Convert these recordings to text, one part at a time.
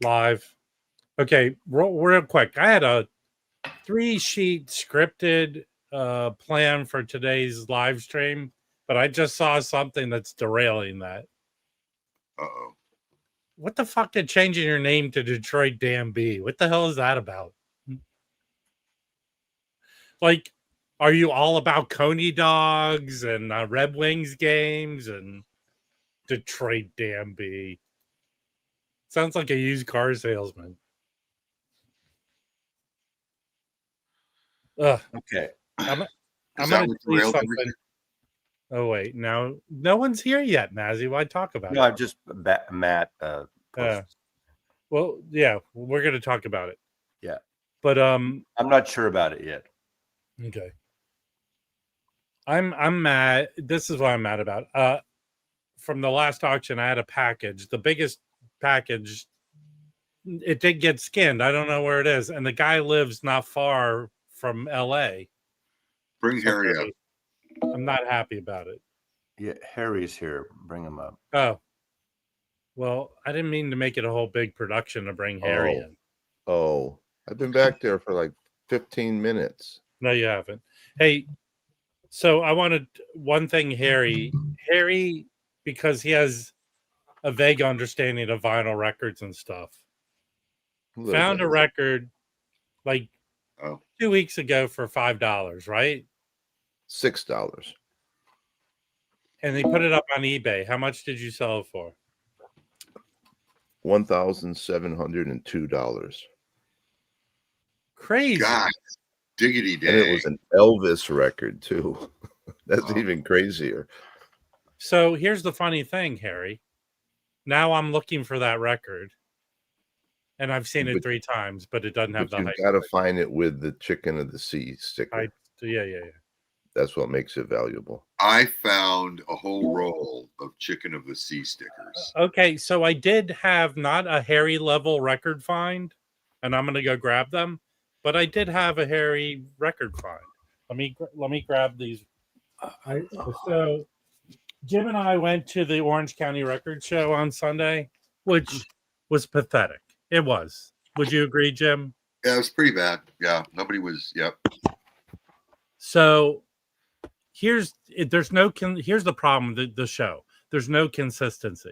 Live. Okay, real quick. I had a 3-sheet scripted plan for today's live stream, but I just saw something that's derailing that. Uh-oh. What the fuck did changing your name to Detroit Damn B? What the hell is that about? Like, are you all about Coney dogs and Red Wings games and Detroit Damn B? Sounds like a used car salesman. Ugh. Okay. I'm going to tell you something. Everything? Oh, wait. Now, no one's here yet, Mazzy. Why talk about it? No, just Matt. Well, yeah, we're going to talk about it. Yeah. But I'm not sure about it yet. Okay. I'm mad. This is what I'm mad about. From the last auction, I had a package. The biggest package, it did get skinned. I don't know where it is. And the guy lives not far from LA. Bring Harry up. I'm not happy about it. Yeah, Harry's here. Bring him up. Oh. Well, I didn't mean to make it a whole big production to bring Harry in. Oh, I've been back there for like 15 minutes. No, you haven't. Hey, so I wanted one thing, Harry, because he has a vague understanding of vinyl records and stuff. Found a record like 2 weeks ago for $5, right? $6. And they put it up on eBay. How much did you sell it for? $1,702. Crazy. God, diggity day. And it was an Elvis record too. That's even crazier. So here's the funny thing, Harry. Now I'm looking for that record. And I've seen it 3 times, but it doesn't have the hype. You got to find it with the Chicken of the Sea sticker. Yeah. That's what makes it valuable. I found a whole roll of Chicken of the Sea stickers. Okay, so I did have not a Harry level record find, and I'm going to go grab them, but I did have a Harry record find. Let me grab these. So Jim and I went to the Orange County Record Show on Sunday, which was pathetic. It was. Would you agree, Jim? Yeah, it was pretty bad. Yeah, nobody was. Yep. So here's the problem with the show. There's no consistency.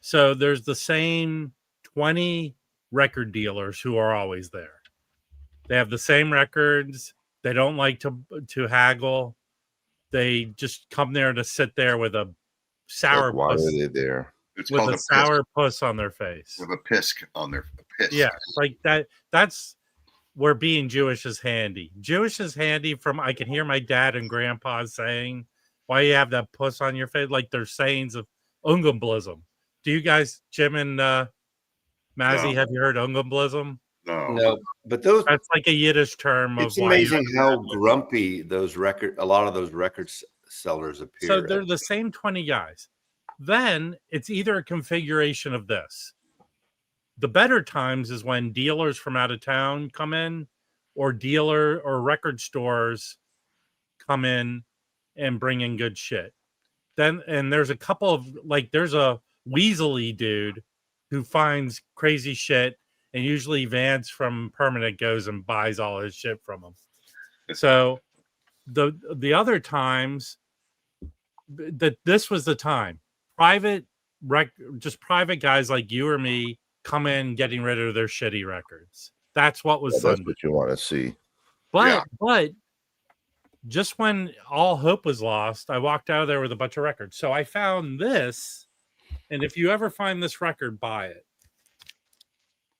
So there's the same 20 record dealers who are always there. They have the same records. They don't like to haggle. They just come there to sit there with a sour why puss. are they there? It's with called a sour piss on their face. With a pisk on their piss. Yeah, like that. That's where being Jewish is handy. Jewish is handy from I can hear my dad and grandpa saying, why you have that puss on your face? Like they're sayings of ungamblism. Do you guys, Jim and Mazzy, have you heard ungamblism? No, but that's like a Yiddish term. It's amazing how grumpy a lot of those record sellers appear. So they're the same 20 guys. Then it's either a configuration of this. The better times is when dealers from out of town come in, or dealer or record stores come in and bring in good shit. Then, and there's a couple of, like, there's a Weasley dude who finds crazy shit, and usually Vance from Permanent goes and buys all his shit from him. So the other times that this was the time, private guys like you or me come in getting rid of their shitty records. That's what was that's what you want to see. But just when all hope was lost, I walked out of there with a bunch of records. So I found this, and if you ever find this record, buy it.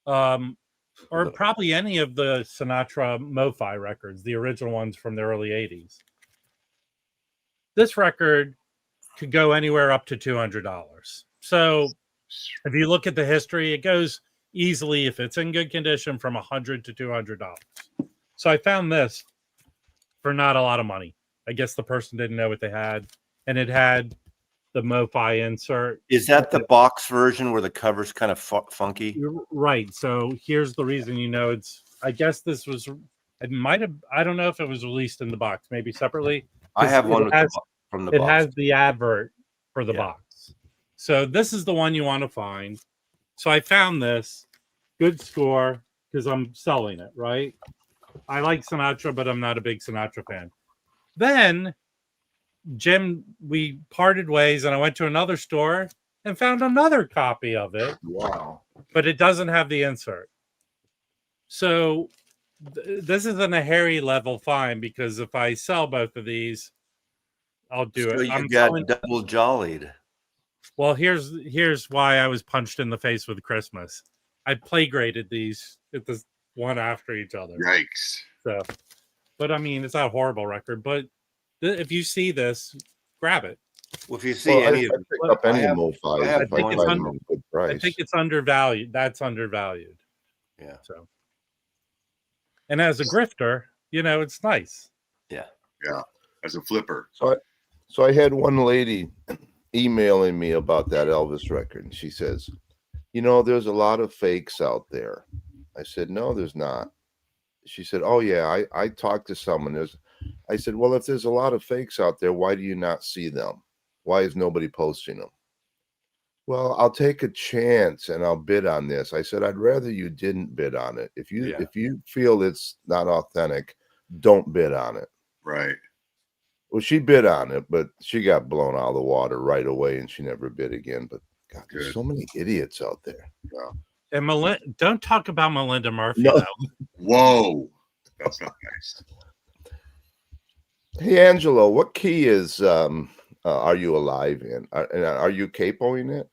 Or probably any of the Sinatra Mo-Fi records, the original ones from the early 80s. This record could go anywhere up to $200. So if you look at the history, it goes easily, if it's in good condition, from $100 to $200. So I found this for not a lot of money. I guess the person didn't know what they had, and it had the Mo-Fi insert. Is that the box version where the cover's kind of funky? Right. So here's the reason, it's, I guess this was, it might have, I don't know if it was released in the box, maybe separately. I have one from the box. It has the advert for the box. So this is the one you want to find. So I found this, good score because I'm selling it, right? I like Sinatra, but I'm not a big Sinatra fan. Then Jim, we parted ways, and I went to another store and found another copy of it. Wow. But it doesn't have the insert. So this isn't a hairy level fine because if I sell both of these, I'll do So it. you I'm got selling, double jollied. well, here's why I was punched in the face with Christmas. I play graded these at the one after each other. Yikes. So, but I mean, it's not a horrible record. But if you see this, grab it. Well, if you see Well, I any of pick up any I have- Mo I 5s have if I one find of them them. at a good I price. think it's undervalued. That's undervalued. Yeah. So, and as a grifter, it's nice. Yeah. Yeah. As a flipper. So I had one lady emailing me about that Elvis record, and she says, there's a lot of fakes out there. I said, no, there's not. She said, oh yeah, I talked to someone. I said, well, if there's a lot of fakes out there, why do you not see them? Why is nobody posting them? Well, I'll take a chance and I'll bid on this. I said, I'd rather you didn't bid on it. If you feel it's not authentic, don't bid on it. Right. Well, she bid on it, but she got blown out of the water right away and she never bid again. But God, there's Good. so many idiots out there. And don't talk about Melinda Murphy, No. though. Whoa. That's not nice. Hey, Angelo, what key is Are You Alive in? Are you capoing it?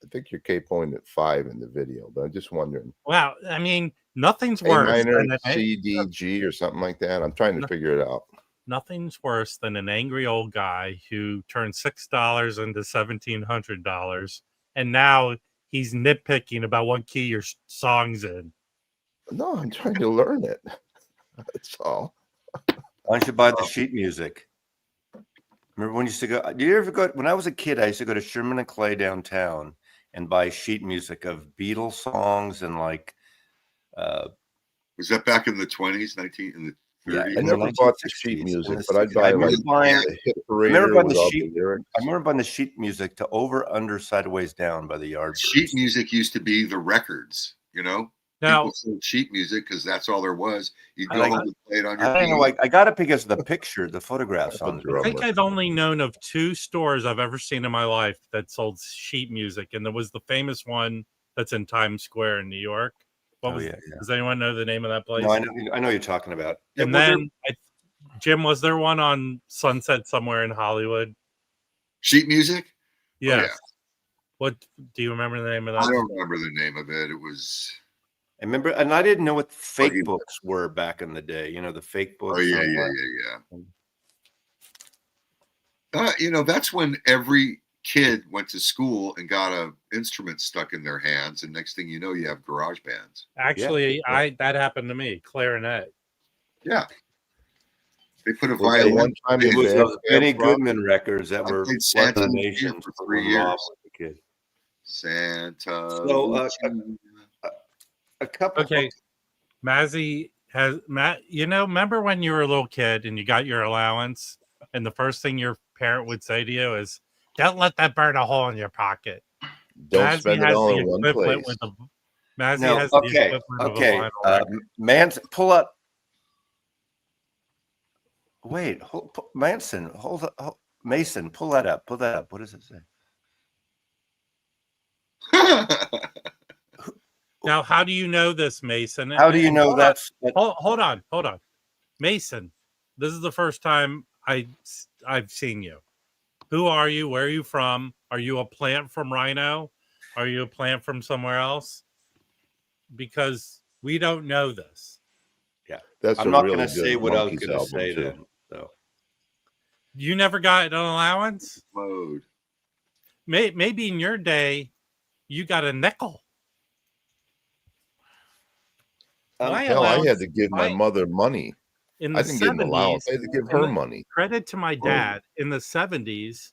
I think you're capoing at 5 in the video, but I'm just wondering. Wow, I mean, nothing's A worse minor, than C, D, G, or something like that. I'm trying to figure it out. nothing's worse than an angry old guy who turned $6 into $1,700, and now he's nitpicking about what key your song's in. No, I'm trying to learn it. That's all. Why don't you buy the sheet music? Remember when you used to go? Did you ever go? When I was a kid, I used to go to Sherman and Clay downtown and buy sheet music of Beatles songs and like. Was that back in the 20s, in the 30s? I never bought the sheet music, but I'd buy like the hit parader with all the lyrics. I remember buying the sheet music to Over, Under, Sideways, Down by the Yardbirds. Sheet music used to be the records, Now, People sold sheet music because that's all there was. You'd go home and play it on your I don't know. TV. I got it because of the picture, the photographs on it. I think I've only known of 2 stores I've ever seen in my life that sold sheet music, and there was the famous one that's in Times Square in New York. Does anyone know the name of that place? No, I know what you're talking about. And then, Jim, was there one on Sunset somewhere in Hollywood? Sheet music? Yes. Oh, yeah. What do you remember the name of that? I don't remember the name of it. It was. I remember, and I didn't know what fake books were back in the day. The fake books. Oh yeah. That's when every kid went to school and got a instrument stuck in their hands, and next thing you know, you have garage bands. Actually, that happened to me. Clarinet. Yeah. They put a violin. violin. It was those Benny Goodman records that were Santa nations for 3 years. Kid. Santa. So a couple. Okay, Mazzy has Matt. Remember when you were a little kid and you got your allowance, and the first thing your parent would say to you is, "Don't let that burn a hole in your pocket." Don't spend it all in one place. Manson, pull up. Wait, Manson, hold up. Mason, pull that up. Pull that up. What does it say? Now, how do you know this, Mason? How do you know that's? Hold on. Mason, this is the first time I've seen you. Who are you? Where are you from? Are you a plant from Rhino? Are you a plant from somewhere else? Because we don't know this. Yeah, that's. I'm not going to say what I was going to say then. So, you never got an allowance? Mode. Maybe in your day, you got a nickel. Hell, I had to give my mother money. I didn't get an allowance. I had to give her money. Credit to my dad. In the 70s,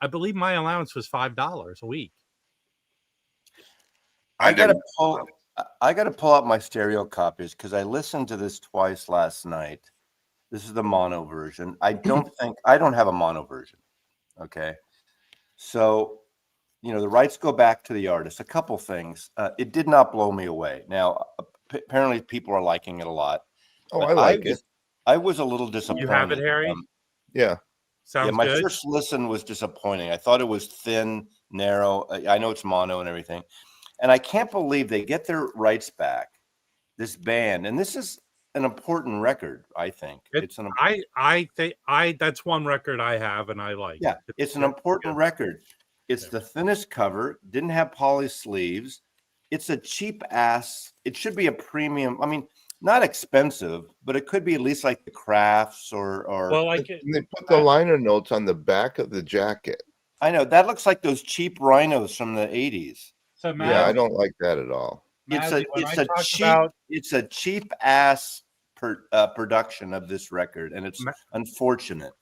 I believe my allowance was $5 a week. I got to pull out my stereo copies because I listened to this twice last night. This is the mono version. I don't have a mono version. Okay. So the rights go back to the artist. A couple things. It did not blow me away. Now, apparently, people are liking it a lot. Oh, but I like it. I was a little disappointed. You have it, Harry? Yeah. Sounds my good. first listen was disappointing. I thought it was thin, narrow. I know it's mono and everything. And I can't believe they get their rights back, this band. And this is an important record, I think. I think that's one record I have and I like. Yeah, it's an important record. It's the thinnest cover, didn't have poly sleeves. It's a cheap ass. It should be a premium. I mean, not expensive, but it could be at least like the Crafts or well, like they put the liner notes on the back of the jacket. I know that looks like those cheap rhinos from the 80s. So Yeah, I don't like that at all. It's a cheap ass production of this record, and it's unfortunate.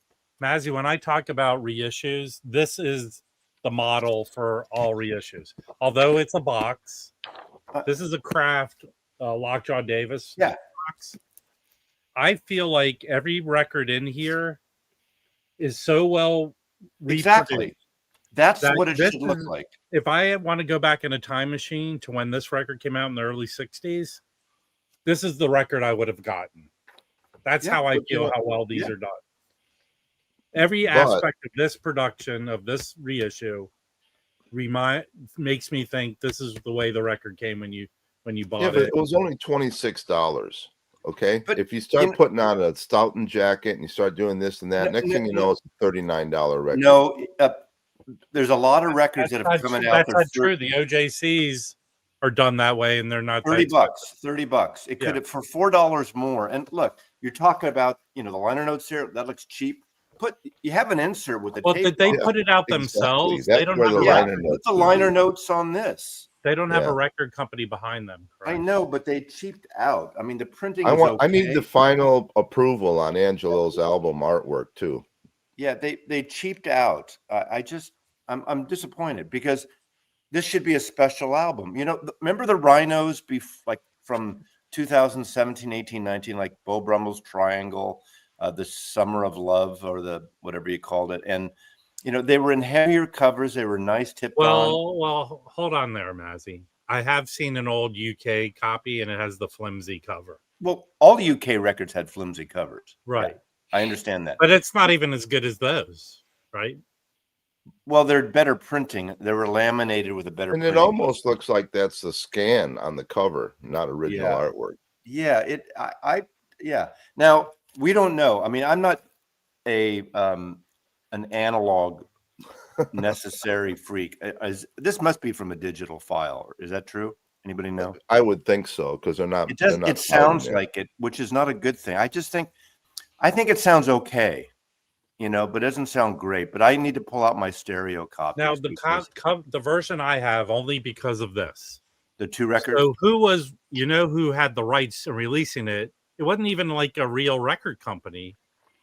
Mazzy, when I talk about reissues, this is the model for all reissues. Although it's a box, this is a Kraft Lockjaw Davis box. I feel like every record in here is so well exactly. That's what it should look like. If I want to go back in a time machine to when this record came out in the early 60s, this is the record I would have gotten. That's how I feel how well these are done. Every aspect of this production, of this reissue, makes me think this is the way the record came when you bought it. It was only $26. Okay, but if you start putting on a Stoughton jacket and you start doing this and that, next thing you know, it's a $39 record. No, there's a lot of records that have come out. That's not true. The OJCs are done that way, and they're not $30. $30. It could have for $4 more. And look, you're talking about the liner notes here. That looks cheap. You have an insert with the tape. Did they put it out themselves? Exactly. They don't have put the liner notes on this. They don't have a record company behind them. Correct? I know, but they cheaped out. I mean, the printing. I need the final approval on Angelo's album artwork too. Yeah, they cheaped out. I'm disappointed because this should be a special album. Remember the Rhinos like from 2017, 18, 19, like Beau Brummell's Triangle, the Summer of Love, or the whatever you called it, and they were in heavier covers. They were nice tipped on. Well, hold on there, Mazzy. I have seen an old UK copy, and it has the flimsy cover. Well, all the UK records had flimsy covers. Right. Yeah, I understand that. But it's not even as good as those, right? Well, they're better printing. They were laminated with a better And printing. it almost looks like that's the scan on the cover, not original artwork. Yeah, yeah. Now, we don't know. I mean, I'm not an analog necessary freak. This must be from a digital file. Is that true? Anybody know? I would think so, because they're not. It sounds like it, which is not a good thing. I think it sounds okay, but it doesn't sound great. But I need to pull out my stereo copy. Now the version I have only because of this. The two records. So who had the rights in releasing it? It wasn't even like a real record company.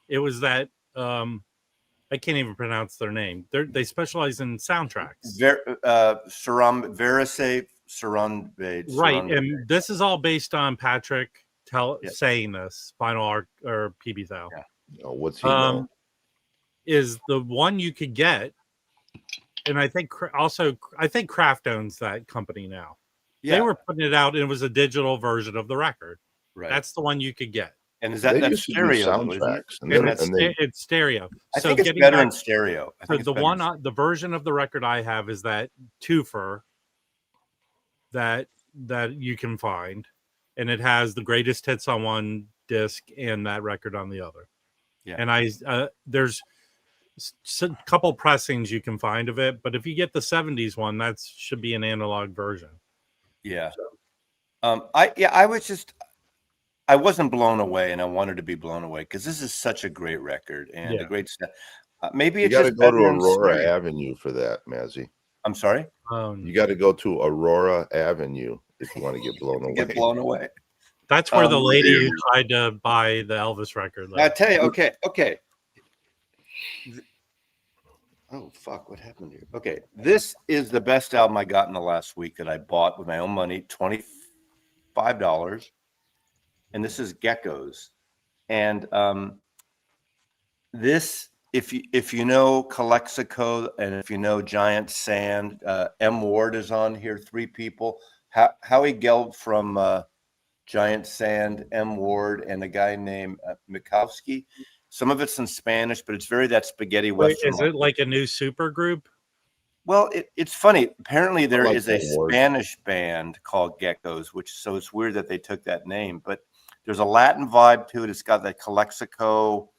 It was that I can't even pronounce their name. They specialize in soundtracks. Verisay Surrounded. Right, and this is all based on Patrick saying this. Final Art or PB Thou. Yeah. Oh, what's he know? Is the one you could get, and I think Kraft owns that company now. Yeah. They were putting it out, and it was a digital version of the record. Right. That's the one you could get. And is that stereo soundtracks? It's stereo. I think it's better in stereo. The version of the record I have is that twofer that you can find, and it has the greatest hits on one disc and that record on the other. Yeah. And there's a couple pressings you can find of it, but if you get the 70s one, that should be an analog version. Yeah. I wasn't blown away, and I wanted to be blown away because this is such a great record and a great stuff. Maybe it's you got to go to Aurora Avenue for that, Mazzy. I'm sorry. You got to go to Aurora Avenue if you want to get blown away. Get blown away. That's where the lady who tried to buy the Elvis record. I tell you, okay. Oh fuck! What happened here? Okay, this is the best album I got in the last week that I bought with my own money, $25. And this is Geckos, and this if you know Calexico and if you know Giant Sand, M. Ward is on here. 3 people. Howie Gelb from Giant Sand, M. Ward, and a guy named Mikowski. Some of it's in Spanish, but it's very that spaghetti Wait, western. is it like a new super group? Well, it's funny. Apparently, there like is a that word. Spanish band called Geckos, so it's weird that they took that name. But there's a Latin vibe to it. It's got that Calexico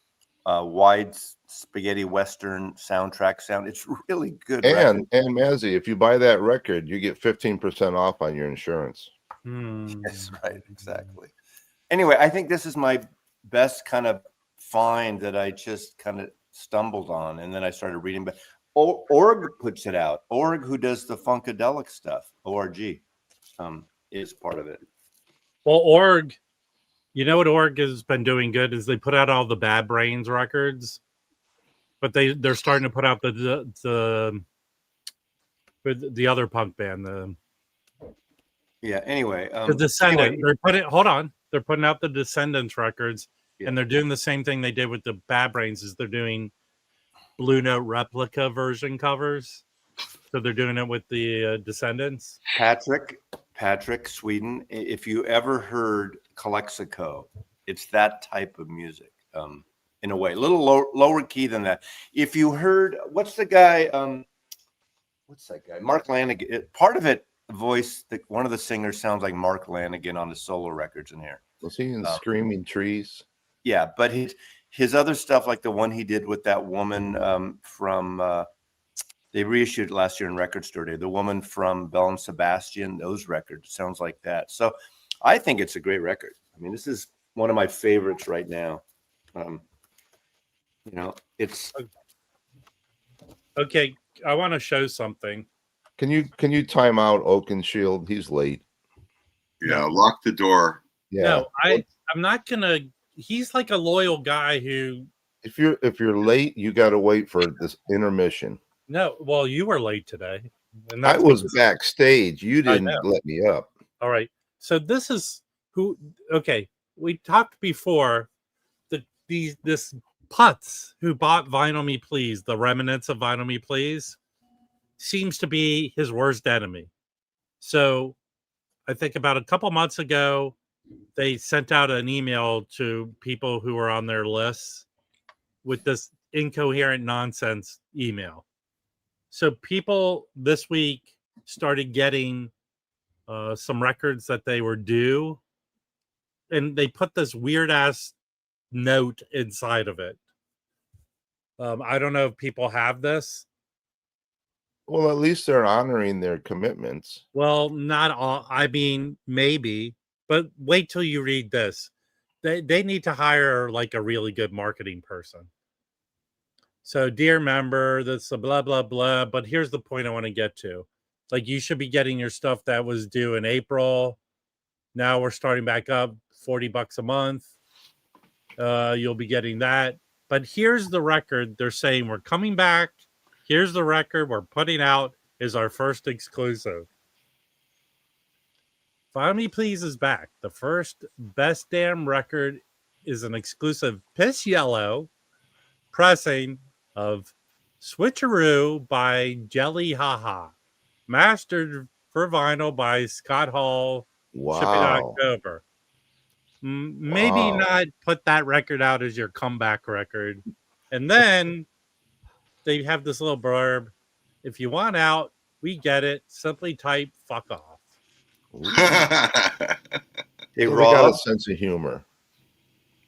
wide spaghetti western soundtrack sound. It's really good. And Mazzy, if you buy that record, you get 15% off on your insurance. That's right, exactly. Anyway, I think this is my best kind of find that I just kind of stumbled on, and then I started reading. But Org puts it out. Org, who does the Funkadelic stuff, ORG, is part of it. Well, Org, you know what Org has been doing good is they put out all the Bad Brains records, but they're starting to put out the other punk band, Yeah. Anyway, the Descendant. Anyway, They're putting out the Descendants records, and they're doing the same thing they did with the Bad Brains. Is they're doing Blue Note replica version covers. So they're doing it with the Descendants. Patrick, Sweden. If you ever heard Calexico, it's that type of music. In a way, a little lower key than that. If you heard, what's that guy? Mark Lanigan. Part of it, one of the singers sounds like Mark Lanigan on the solo records in here. Was he in Screaming Trees? Yeah, but his other stuff, like the one he did with that woman from they reissued last year in Record Store Day, the woman from Belle and Sebastian, those records sounds like that. So I think it's a great record. I mean, this is one of my favorites right now. It's okay. I want to show something. Can you time out Oakenshield? He's late. Yeah, lock the door. Yeah. No, I'm not gonna. He's like a loyal guy who. If you're late, you got to wait for this intermission. No, well, you were late today. And I was backstage. You didn't know. let me up. All right. So this is who. Okay, we talked before that this Putz who bought Vinyl Me Please, the remnants of Vinyl Me Please, seems to be his worst enemy. So I think about a couple months ago, they sent out an email to people who were on their lists with this incoherent nonsense email. So people this week started getting some records that they were due, and they put this weird ass note inside of it. I don't know if people have this. Well, at least they're honoring their commitments. Well, not all. I mean, maybe, but wait till you read this. They need to hire like a really good marketing person. So, dear member, that's a blah, blah, blah. But here's the point I want to get to. Like, you should be getting your stuff that was due in April. Now we're starting back up, $40 a month. You'll be getting that. But here's the record. They're saying we're coming back. Here's the record we're putting out is our first exclusive. Vinyl Me Please is back. The first Best Damn record is an exclusive Piss Yellow pressing of Switcheroo by Jelly Haha, mastered for vinyl by Scott Hall. Wow. Shipping October. Maybe not put that record out as your comeback record. And then they have this little blurb. If you want out, we get it. Simply type fuck off. Hey, They Rob. got a sense of humor.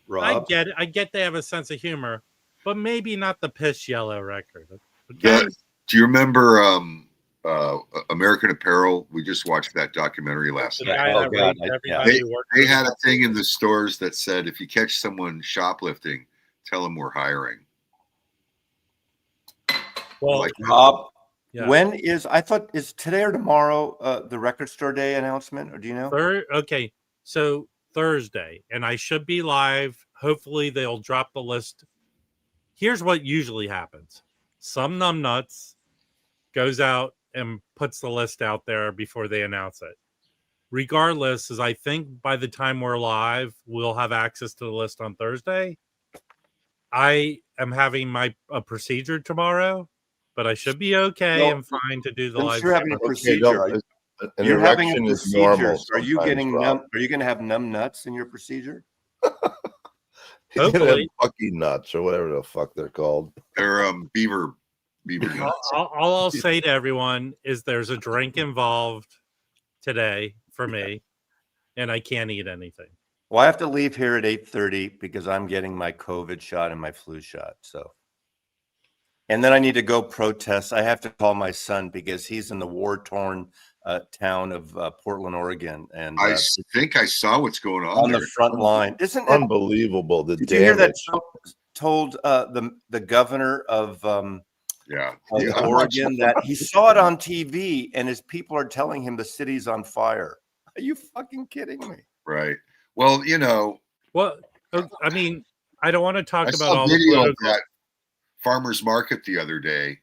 Rob. I get it. I get they have a sense of humor, but maybe not the Piss Yellow record. Do you remember American Apparel? We just watched that documentary last The night. guy that wrote everybody who worked They for had the a thing in the stores that said, if you catch someone shoplifting, tell them we're hiring. Well, Like, Rob, yeah. when is today or tomorrow the Record Store Day announcement, or do you know? Okay, so Thursday, and I should be live. Hopefully they'll drop the list. Here's what usually happens. Some numbnuts goes out and puts the list out there before they announce it. Regardless, as I think by the time we're live, we'll have access to the list on Thursday. I am having my a procedure tomorrow, but I should be okay Well, and fine to do the Since live you're having a stream. procedure, an you're having a erection is procedure. normal. Are you sometimes, getting Rob. numb? Are you going to have numb nuts in your procedure? You're gonna have Hopefully. Bucky nuts or whatever the fuck they're called. Or beaver nuts. All I'll say to everyone is there's a drink involved today for me, and I can't eat anything. Well, I have to leave here at 8:30 because I'm getting my COVID shot and my flu shot. So, and then I need to go protest. I have to call my son because he's in the war-torn town of Portland, Oregon, and I think I saw what's going on there. the front line. Isn't it Unbelievable. The Did you hear that damage. Trump told the governor of Yeah. Oregon that he saw it on TV and his people are telling him the city's on fire? Are you fucking kidding me? Right. Well, Well, I mean, I don't want to talk I about saw all a the video of political. that farmer's market the other day.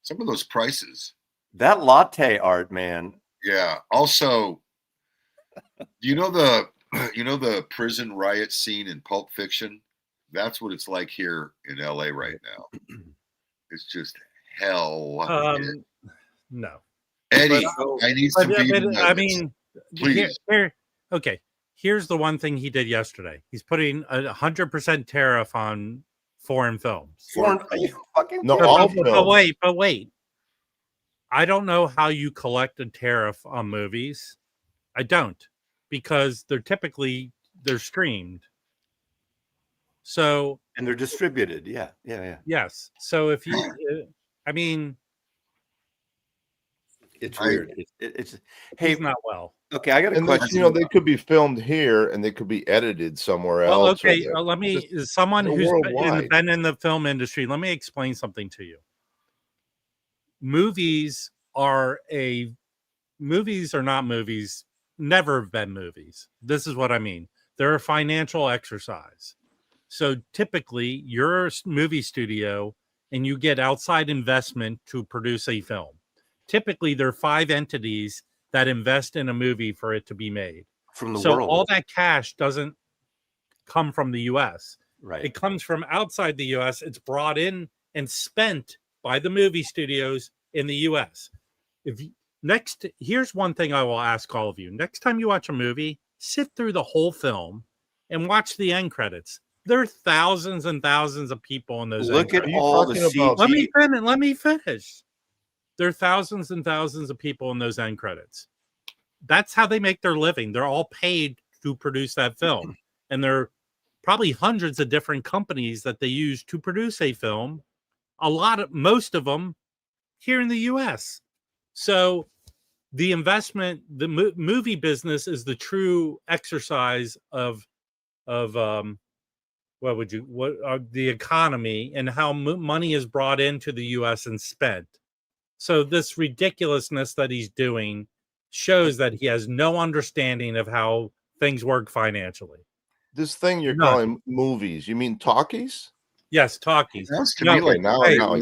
Some of those prices. That latte art, man. Yeah. Also, you know the prison riot scene in Pulp Fiction? That's what it's like here in LA right now. It's just hell. No, Eddie, I need some but, beef I nuggets. mean, Please. Okay. Here's the one thing he did yesterday. He's putting 100% tariff on foreign films. Are you fucking No, kidding all me? films. But wait. I don't know how you collect a tariff on movies. I don't, because they're streamed. So, And they're distributed. Yeah. yes. So if you, I mean, It's weird. It's hey, he's not well. okay. I got a And question. they could be filmed here and they could be edited somewhere Well, else. or okay. they're- Let me, just- as someone they're who's worldwide. been in the film industry, let me explain something to you. Movies are not movies, never have been movies. This is what I mean. They're a financial exercise. So typically you're a movie studio and you get outside investment to produce a film. Typically there are 5 entities that invest in a movie for it to be made. From the So world. all that cash doesn't come from the US. Right. It comes from outside the US. It's brought in and spent by the movie studios in the US. Here's one thing I will ask all of you. Next time you watch a movie, sit through the whole film and watch the end credits. There are thousands and thousands of people in those. Look end at credits. all the talking about- CG. Let me finish. There are thousands and thousands of people in those end credits. That's how they make their living. They're all paid to produce that film. And there are probably hundreds of different companies that they use to produce a film. Most of them here in the US. So the investment, the movie business is the true exercise of the economy and how money is brought into the US and spent. So this ridiculousness that he's doing shows that he has no understanding of how things work financially. This thing you're None. calling movies, you mean talkies? Yes, talkies. Sounds to No, me like now- hey, now-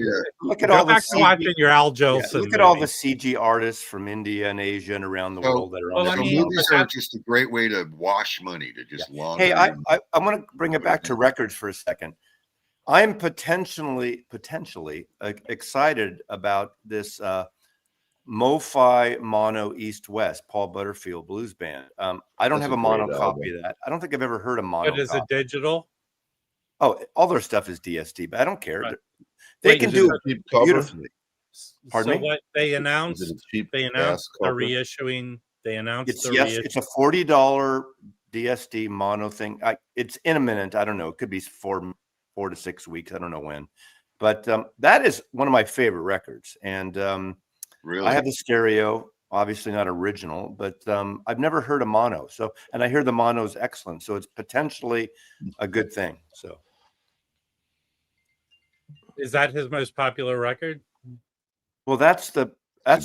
Look at Go all the back to watching your Al Yeah, Jolson. look at all the movies. CG artists from India and Asia and around the So- world that are on Well, the I So mean, movies are just a great way to wash money, to just launder. Hey, I want to bring it back to records for a second. I'm potentially excited about this MoFi Mono East West Paul Butterfield blues band. I don't That's have a a mono great copy album. of that. I don't think I've ever heard a mono. But is it copy. digital? Oh, all their stuff is DST, but I don't care. Right. They Wait, can Is do it a cheap cover? beautifully. Pardon So me? what they Is it announced? a cheap They ass announced they're cover? reissuing. They announced It's they're it's a $40 DSD mono thing. It's imminent. I don't know. It could be 4 to 6 weeks. I don't know when, but that is one of my favorite records. And really. I have the stereo, obviously not original, but I've never heard a mono. So, and I hear the mono is excellent. So it's potentially a good thing. So Is that his most popular record? well, that's a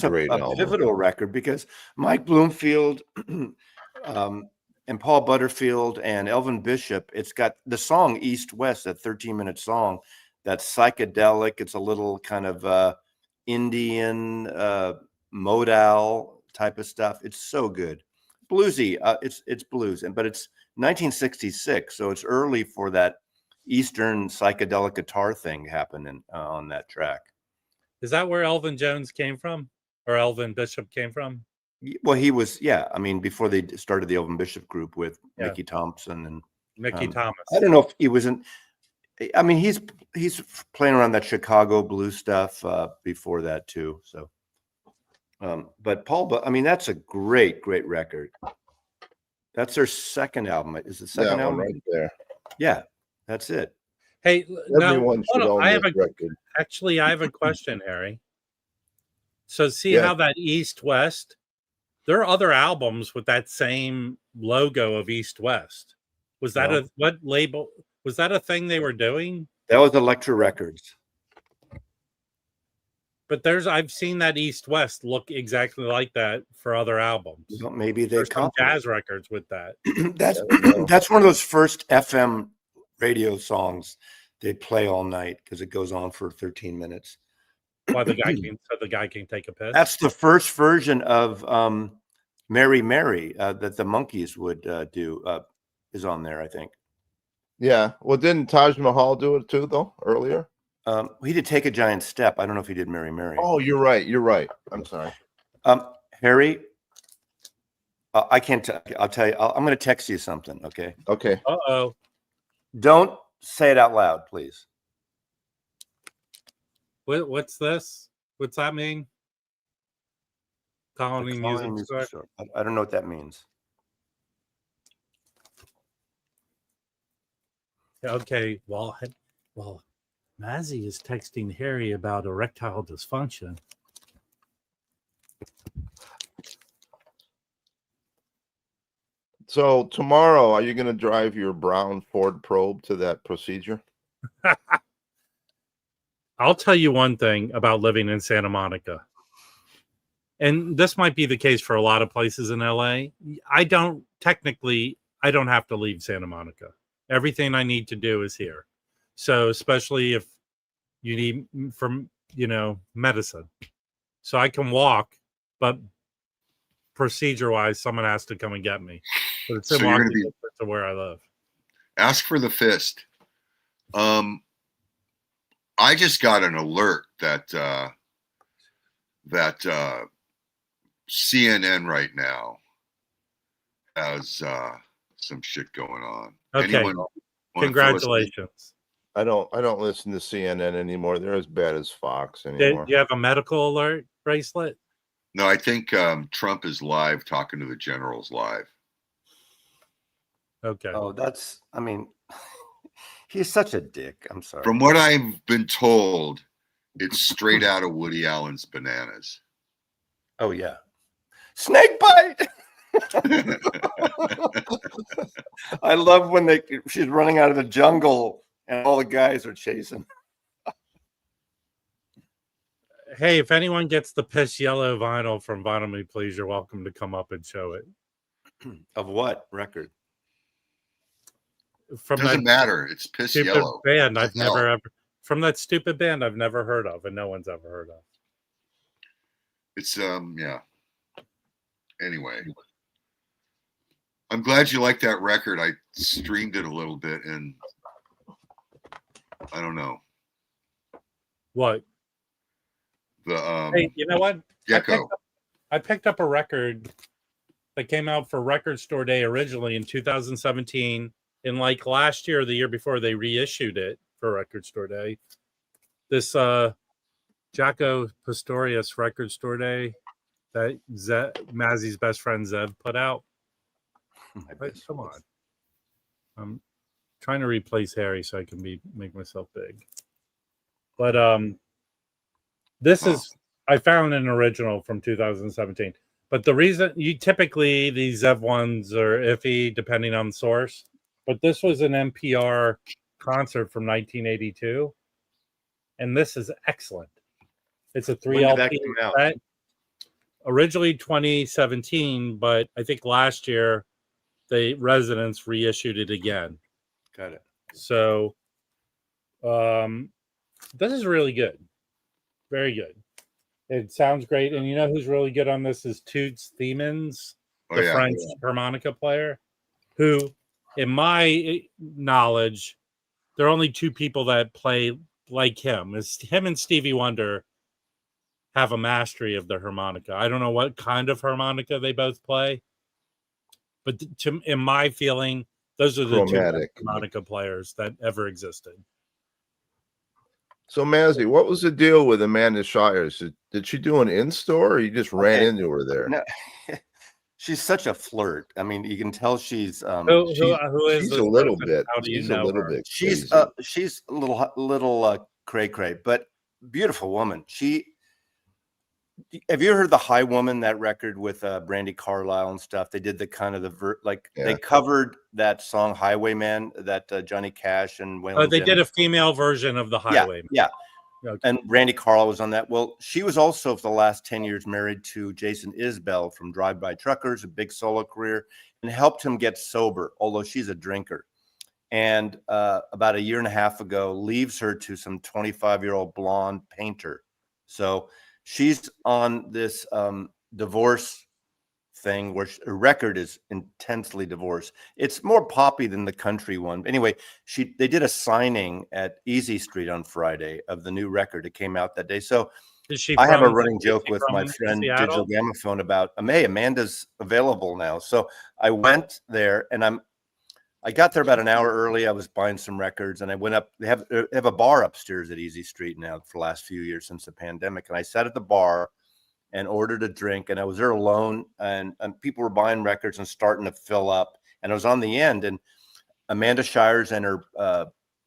great album. pivotal record because Mike Bloomfield and Paul Butterfield and Elvin Bishop, it's got the song East West, that 13-minute song that's psychedelic. It's a little kind of Indian modal type of stuff. It's so good. Bluesy. It's blues, but it's 1966, so it's early for that Eastern psychedelic guitar thing happening on that track. Is that where Elvin Jones came from, or Elvin Bishop came from? Well, he was, yeah. I mean, before they started the Elvin Bishop group with Mickey Thompson and Mickey Thomas. I don't know if he was in. I mean, he's playing around that Chicago blues stuff before that too. So, but Paul, I mean, that's a great record. That's their second album. Is the second album right there? Yeah, that's it. Hey, everyone should own this record. Actually, I have a question, Harry. So see how that East West, there are other albums with that same logo of East West. Was that what label? Was that a thing they were doing? That was Elektra Records. But I've seen that East West look exactly like that for other albums. Well, maybe they some jazz records with that. That's one of those first FM radio songs they play all night because it goes on for 13 minutes. Why the guy can take a piss? That's the first version of Mary Mary that the Monkees would do is on there, I think. Yeah. Well, didn't Taj Mahal do it too, though, earlier? He did Take a Giant Step. I don't know if he did Mary Mary. Oh, you're right. You're right. I'm sorry. Harry, I can't. I'll tell you. I'm going to text you something. Okay. Okay. Uh-oh. Don't say it out loud, please. What's this? What's that mean? Colony Music Store? I don't know what that means. Okay. Well, Mazzy is texting Harry about erectile dysfunction. So tomorrow, are you going to drive your brown Ford Probe to that procedure? I'll tell you one thing about living in Santa Monica. And this might be the case for a lot of places in LA. I don't have to leave Santa Monica. Everything I need to do is here. So especially if you need medicine. So I can walk, but procedure-wise, someone has to come and get me. But it's in walking distance to where I live. Ask for the fist. I just got an alert that CNN right now has some shit going on. Okay. Congratulations. I don't listen to CNN anymore. They're as bad as Fox anymore. Do you have a medical alert bracelet? No, I think Trump is live talking to the generals live. Okay. Oh, he's such a dick. I'm sorry. From what I've been told, it's straight out of Woody Allen's Bananas. Oh, yeah. Snake bite. I love when she's running out of the jungle and all the guys are chasing. Hey, if anyone gets the piss yellow vinyl from Vinyl Me Please, you're welcome to come up and show it. Of what record? Doesn't matter. It's piss yellow. Band I've never ever from that stupid band I've never heard of and no one's ever heard of. It's yeah. Anyway, I'm glad you like that record. I streamed it a little bit and I don't know. What? Hey, you know what? Jaco. I picked up a record that came out for Record Store Day originally in 2017. And like last year or the year before, they reissued it for Record Store Day. This Jaco Pastorius Record Store Day that Mazzy's best friend Zev put out. Come on. I'm trying to replace Harry so I can make myself big. But this is, I found an original from 2017. But the reason typically these Zev ones are iffy depending on the source. But this was an NPR concert from 1982. And this is excellent. It's a 3 LP set. Originally 2017, but I think last year the Residents reissued it again. Got it. So this is really good. Very good. It sounds great. And you know who's really good on this is Toots Thiemanns, the French harmonica player, who, in my knowledge, there are only two people that play like him. It's him and Stevie Wonder have a mastery of the harmonica. I don't know what kind of harmonica they both play, but in my feeling, those are the two Chromatic. harmonica players that ever existed. So, Mazzy, what was the deal with Amanda Shires? Did she do an in-store, or you just ran into her there? No, she's such a flirt. I mean, you can tell she's Who is she's this a little person? bit. How do you She's know a little her? bit. she's Crazy. a little cray, but beautiful woman. Have you heard the High Woman, that record with Brandy Carlisle and stuff? They did the kind of they covered that song Highwayman that Johnny Cash and Waylon They Jennings. did a female version of the Highway. Yeah. Okay. And Brandy Carlisle was on that. Well, she was also for the last 10 years married to Jason Isbell from Drive By Truckers, a big solo career, and helped him get sober, although she's a drinker. And about a year and a half ago, leaves her to some 25-year-old blonde painter. So she's on this divorce thing where her record is intensely divorced. It's more poppy than the country one. Anyway, they did a signing at Easy Street on Friday of the new record that came out that day. So I have a running joke with my friend Digital Gramophone about, hey, Amanda's available now. So I went there, and I got there about an hour early. I was buying some records, and I went up. They have a bar upstairs at Easy Street now for the last few years since the pandemic. And I sat at the bar and ordered a drink, and I was there alone, and people were buying records and starting to fill up. And I was on the end, and Amanda Shires and her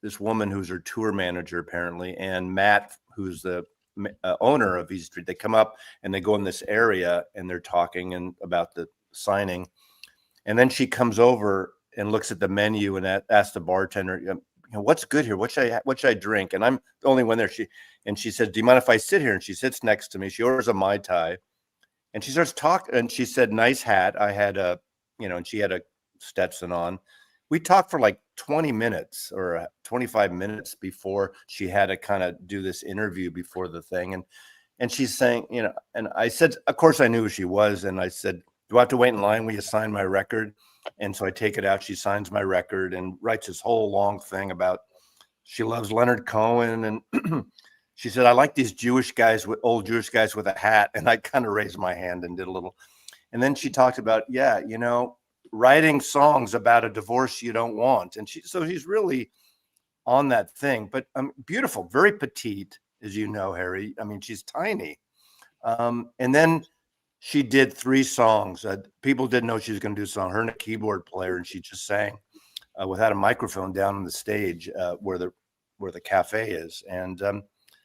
this woman who's her tour manager apparently, and Matt, who's the owner of Easy Street, they come up and they go in this area and they're talking and about the signing. And then she comes over and looks at the menu and asks the bartender, what's good here? What should I drink? And I'm the only one there. She said, do you mind if I sit here? And she sits next to me. She orders a Mai Tai, and she starts talking. And she said, nice hat. I had and she had a Stetson on. We talked for like 20 minutes or 25 minutes before she had to kind of do this interview before the thing. And she's saying, and I said, of course I knew who she was. And I said, do I have to wait in line? Will you sign my record? And so I take it out. She signs my record and writes this whole long thing about she loves Leonard Cohen. And she said, I like these old Jewish guys with a hat. And I kind of raised my hand and did a little. And then she talked about, writing songs about a divorce you don't want. And so she's really on that thing, but beautiful, very petite, as you know, Harry. I mean, she's tiny. And then she did 3 songs. People didn't know she was going to do a song. Her and a keyboard player, and she just sang without a microphone down on the stage where the cafe is. And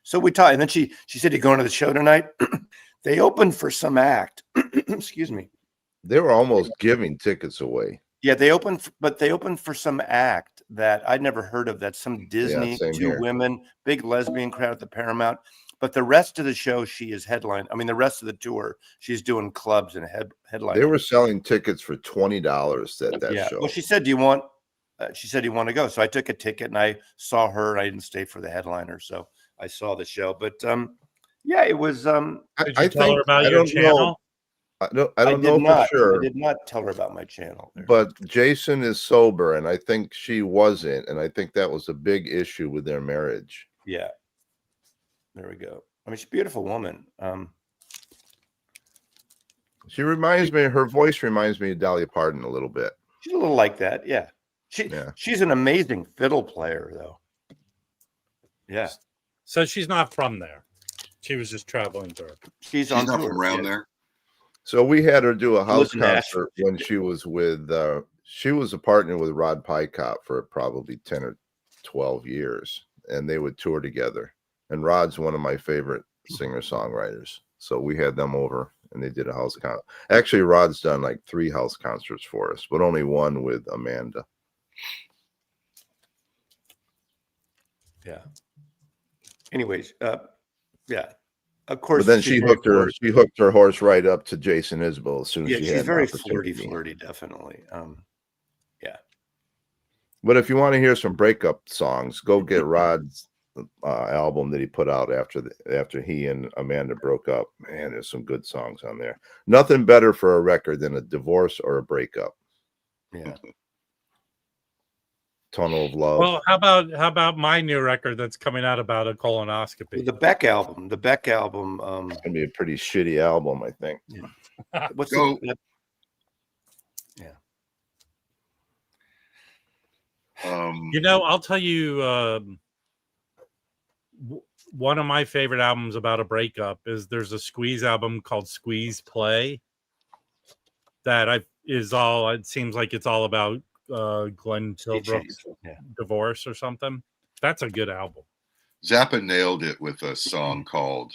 so we talked. And then she said, "You going to the show tonight?" They opened for some act. Excuse me. They were almost giving tickets away. Yeah, they opened for some act that I'd never heard of. That's some Disney, 2 women, big lesbian crowd at the Paramount. But the rest of the show, she is headline. I mean, the rest of the tour, she's doing clubs and headline. They were selling tickets for $20 at that show. Well, she said, "Do you want?" She said, "You want to go?" So I took a ticket and I saw her. And I didn't stay for the headliner, so I saw the show. But it was. Did you tell her about your channel? I don't know for sure. I did not tell her about my channel. But Jason is sober, and I think she wasn't, and I think that was a big issue with their marriage. Yeah. There we go. I mean, she's a beautiful woman. She reminds me. Her voice reminds me of Dolly Parton a little bit. She's a little like that. Yeah. She's an amazing fiddle player, though. Yeah. So she's not from there. She was just traveling through. She's not from around there. So we had her do a house concert when she was with. She was a partner with Rod Picott for probably 10 or 12 years, and they would tour together. And Rod's one of my favorite singer-songwriters. So we had them over, and they did a house concert. Actually, Rod's done like 3 house concerts for us, but only one with Amanda. Yeah. Anyways, yeah. Of course. But then she hooked her horse right up to Jason Isbell as soon as she had. She's very flirty, definitely. Yeah. But if you want to hear some breakup songs, go get Rod's album that he put out after he and Amanda broke up. Man, there's some good songs on there. Nothing better for a record than a divorce or a breakup. Yeah. Tunnel of Love. Well, how about my new record that's coming out about a colonoscopy? The Beck album. It's gonna be a pretty shitty album, I think. What's Go. Yeah. I'll tell you. One of my favorite albums about a breakup is there's a Squeeze album called Squeeze Play. It seems like it's all about Glenn Tilbrook's divorce or something. That's a good album. Zappa nailed it with a song called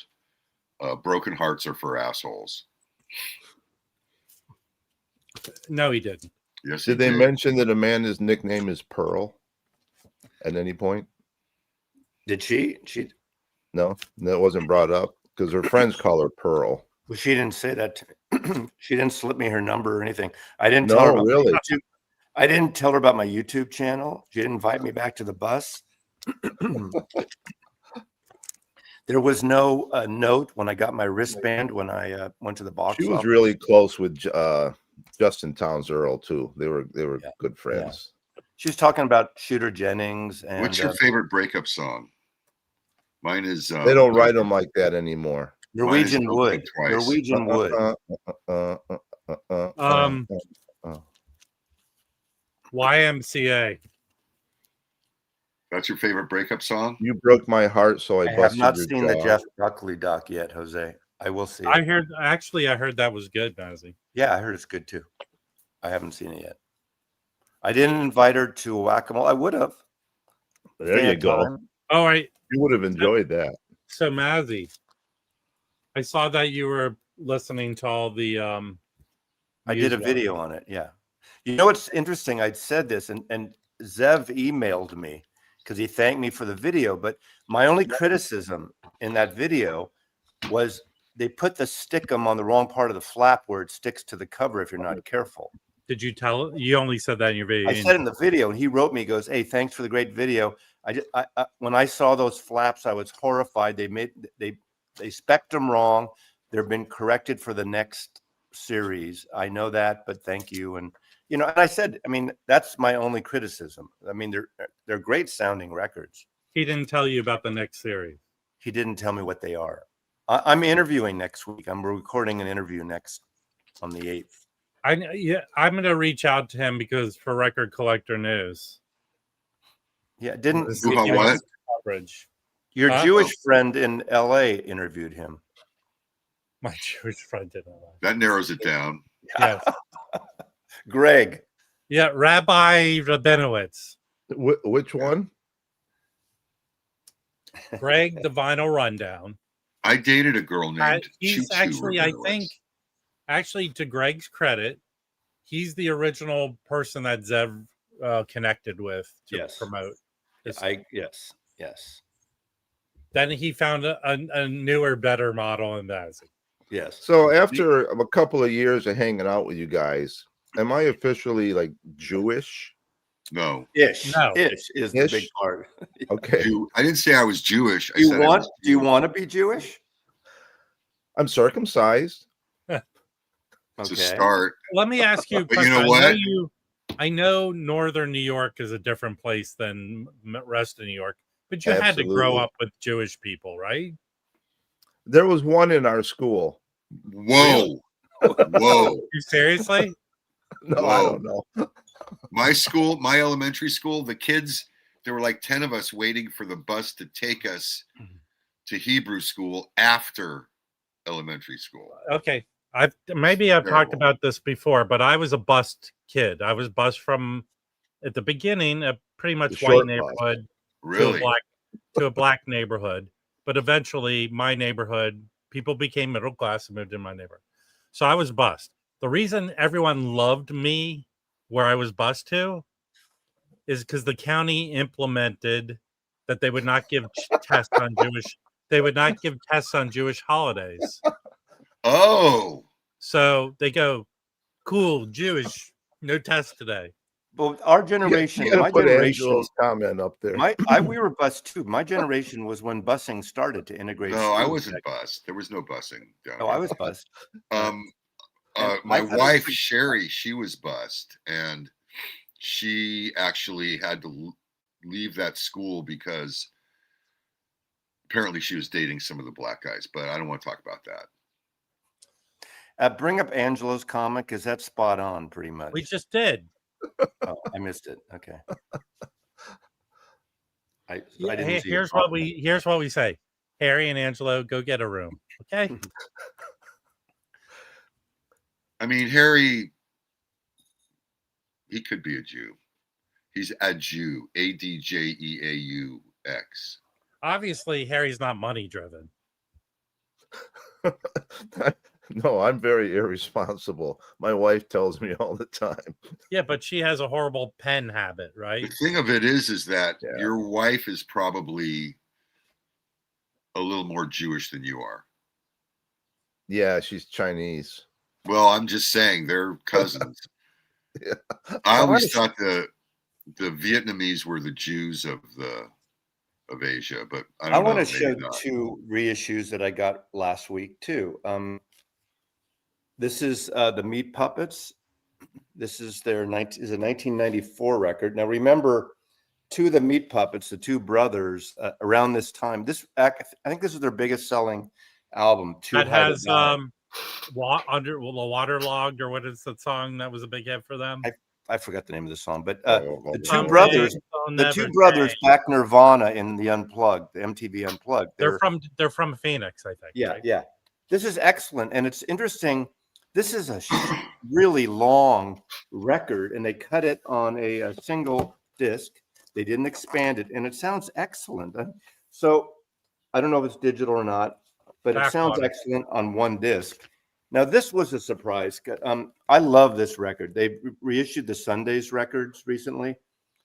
Broken Hearts Are for Assholes. No, he didn't. Yes, Did they mention that Amanda's nickname is Pearl at any point? Did she? No, that wasn't brought up because her friends call her Pearl. Well, she didn't say that to me. She didn't slip me her number or anything. I didn't tell her about really. I didn't tell her about my YouTube channel. She didn't invite me back to the bus. There was no note when I got my wristband when I went to the box. She was office. really close with Justin Towns Earl too. They were good friends. Yeah. She was talking about Shooter Jennings. And what's your favorite breakup song? Mine is. They don't write them like that anymore. Norwegian Wood. Norwegian Wood. YMCA. That's your favorite breakup song? You broke my heart, so I have not your seen jaw. the Jeff Buckley doc yet, Jose. I will see it. I heard that was good, Bazzy. Yeah, I heard it's good too. I haven't seen it yet. I didn't invite her to Whack-A-Mole. I would have. There you go. All right. You would have enjoyed that. So Mazzy, I saw that you were listening to all the I did a video on it, yeah. You know what's interesting? I'd said this and Zev emailed me because he thanked me for the video, but my only criticism in that video was they put the stickum on the wrong part of the flap where it sticks to the cover if you're not careful. Did you tell? You only said that in your video. I said in the video, and he wrote me, he goes, "Hey, thanks for the great video. I when I saw those flaps, I was horrified. They spec'd them wrong. They've been corrected for the next series. I know that, but thank you." And and I said, I mean, that's my only criticism. I mean, they're great sounding records. He didn't tell you about the next series. He didn't tell me what they are. I'm interviewing next week. I'm recording an interview next on the 8th. I'm going to reach out to him because for Record Collector News. Yeah, didn't what? Coverage. Your Jewish friend in LA interviewed him. My Jewish friend in LA. That narrows it down. Yes. Greg. Yeah, Rabbi Rabinowitz. Which one? Greg, the Vinyl Rundown. I dated a girl named. He's actually, I think, to Greg's credit, he's the original person that Zev connected with to promote. Yes. Then he found a newer, better model in that. Yes. So after a couple of years of hanging out with you guys, am I officially like Jewish? No. Ish. No. Ish is the big part. Okay. I didn't say I was Jewish. Do you want to be Jewish? I'm circumcised. It's a start. Let me ask you a But question. you know what? I know northern New York is a different place than the rest of New York, but you had to grow up with Jewish people, right? There was one in our school. Whoa. Whoa. You seriously? No, Whoa. I don't know. My school, my elementary school, the kids, there were like 10 of us waiting for the bus to take us to Hebrew school after elementary school. Okay. I've talked about this before, but I was a bused kid. I was bused from at the beginning, a pretty much white neighborhood really? to a black neighborhood. But eventually my neighborhood, people became middle class and moved in my neighborhood. So I was bused. The reason everyone loved me where I was bused to is because the county implemented that they would not give tests on Jewish holidays. Oh. So they go, cool, Jewish, no test today. But our generation, my put generation comment up there. We were bused too. My generation was when busing started to integrate. No, I wasn't bused. There was no busing. No, I was bused. My wife Sherry, she was bused, and she actually had to leave that school because apparently she was dating some of the black guys, but I don't want to talk about that. Bring up Angelo's comic, because that's spot on pretty much. We just did. Oh, I missed it. Okay. I Yeah, didn't see here's what we say. Harry and Angelo, go get a room. Okay. I mean, Harry, he could be a Jew. He's a Jew, ADJEAUX. Obviously, Harry's not money driven. No, I'm very irresponsible. My wife tells me all the time. Yeah, but she has a horrible pen habit, right? The thing of it is that your wife is probably a little more Jewish than you are. Yeah, she's Chinese. Well, I'm just saying they're cousins. Yeah. I always thought the Vietnamese were the Jews of Asia, but I don't know. I want to show 2 reissues that I got last week too. This is the Meat Puppets. This is their is a 1994 record. Now remember, 2 of the Meat Puppets, the 2 brothers, around this time. I think this is their biggest selling album. That has the Waterlogged, or what is the song that was a big hit for them? I forgot the name of the song, but the two brothers back Nirvana in the Unplugged, the MTV Unplugged. They're from Phoenix, I think. Yeah, right? yeah. This is excellent, and it's interesting. This is a really long record, and they cut it on a single disc. They didn't expand it, and it sounds excellent. So I don't know if it's digital or not, but it sounds excellent on one disc. Now, this was a surprise. I love this record. They reissued the Sundays records recently,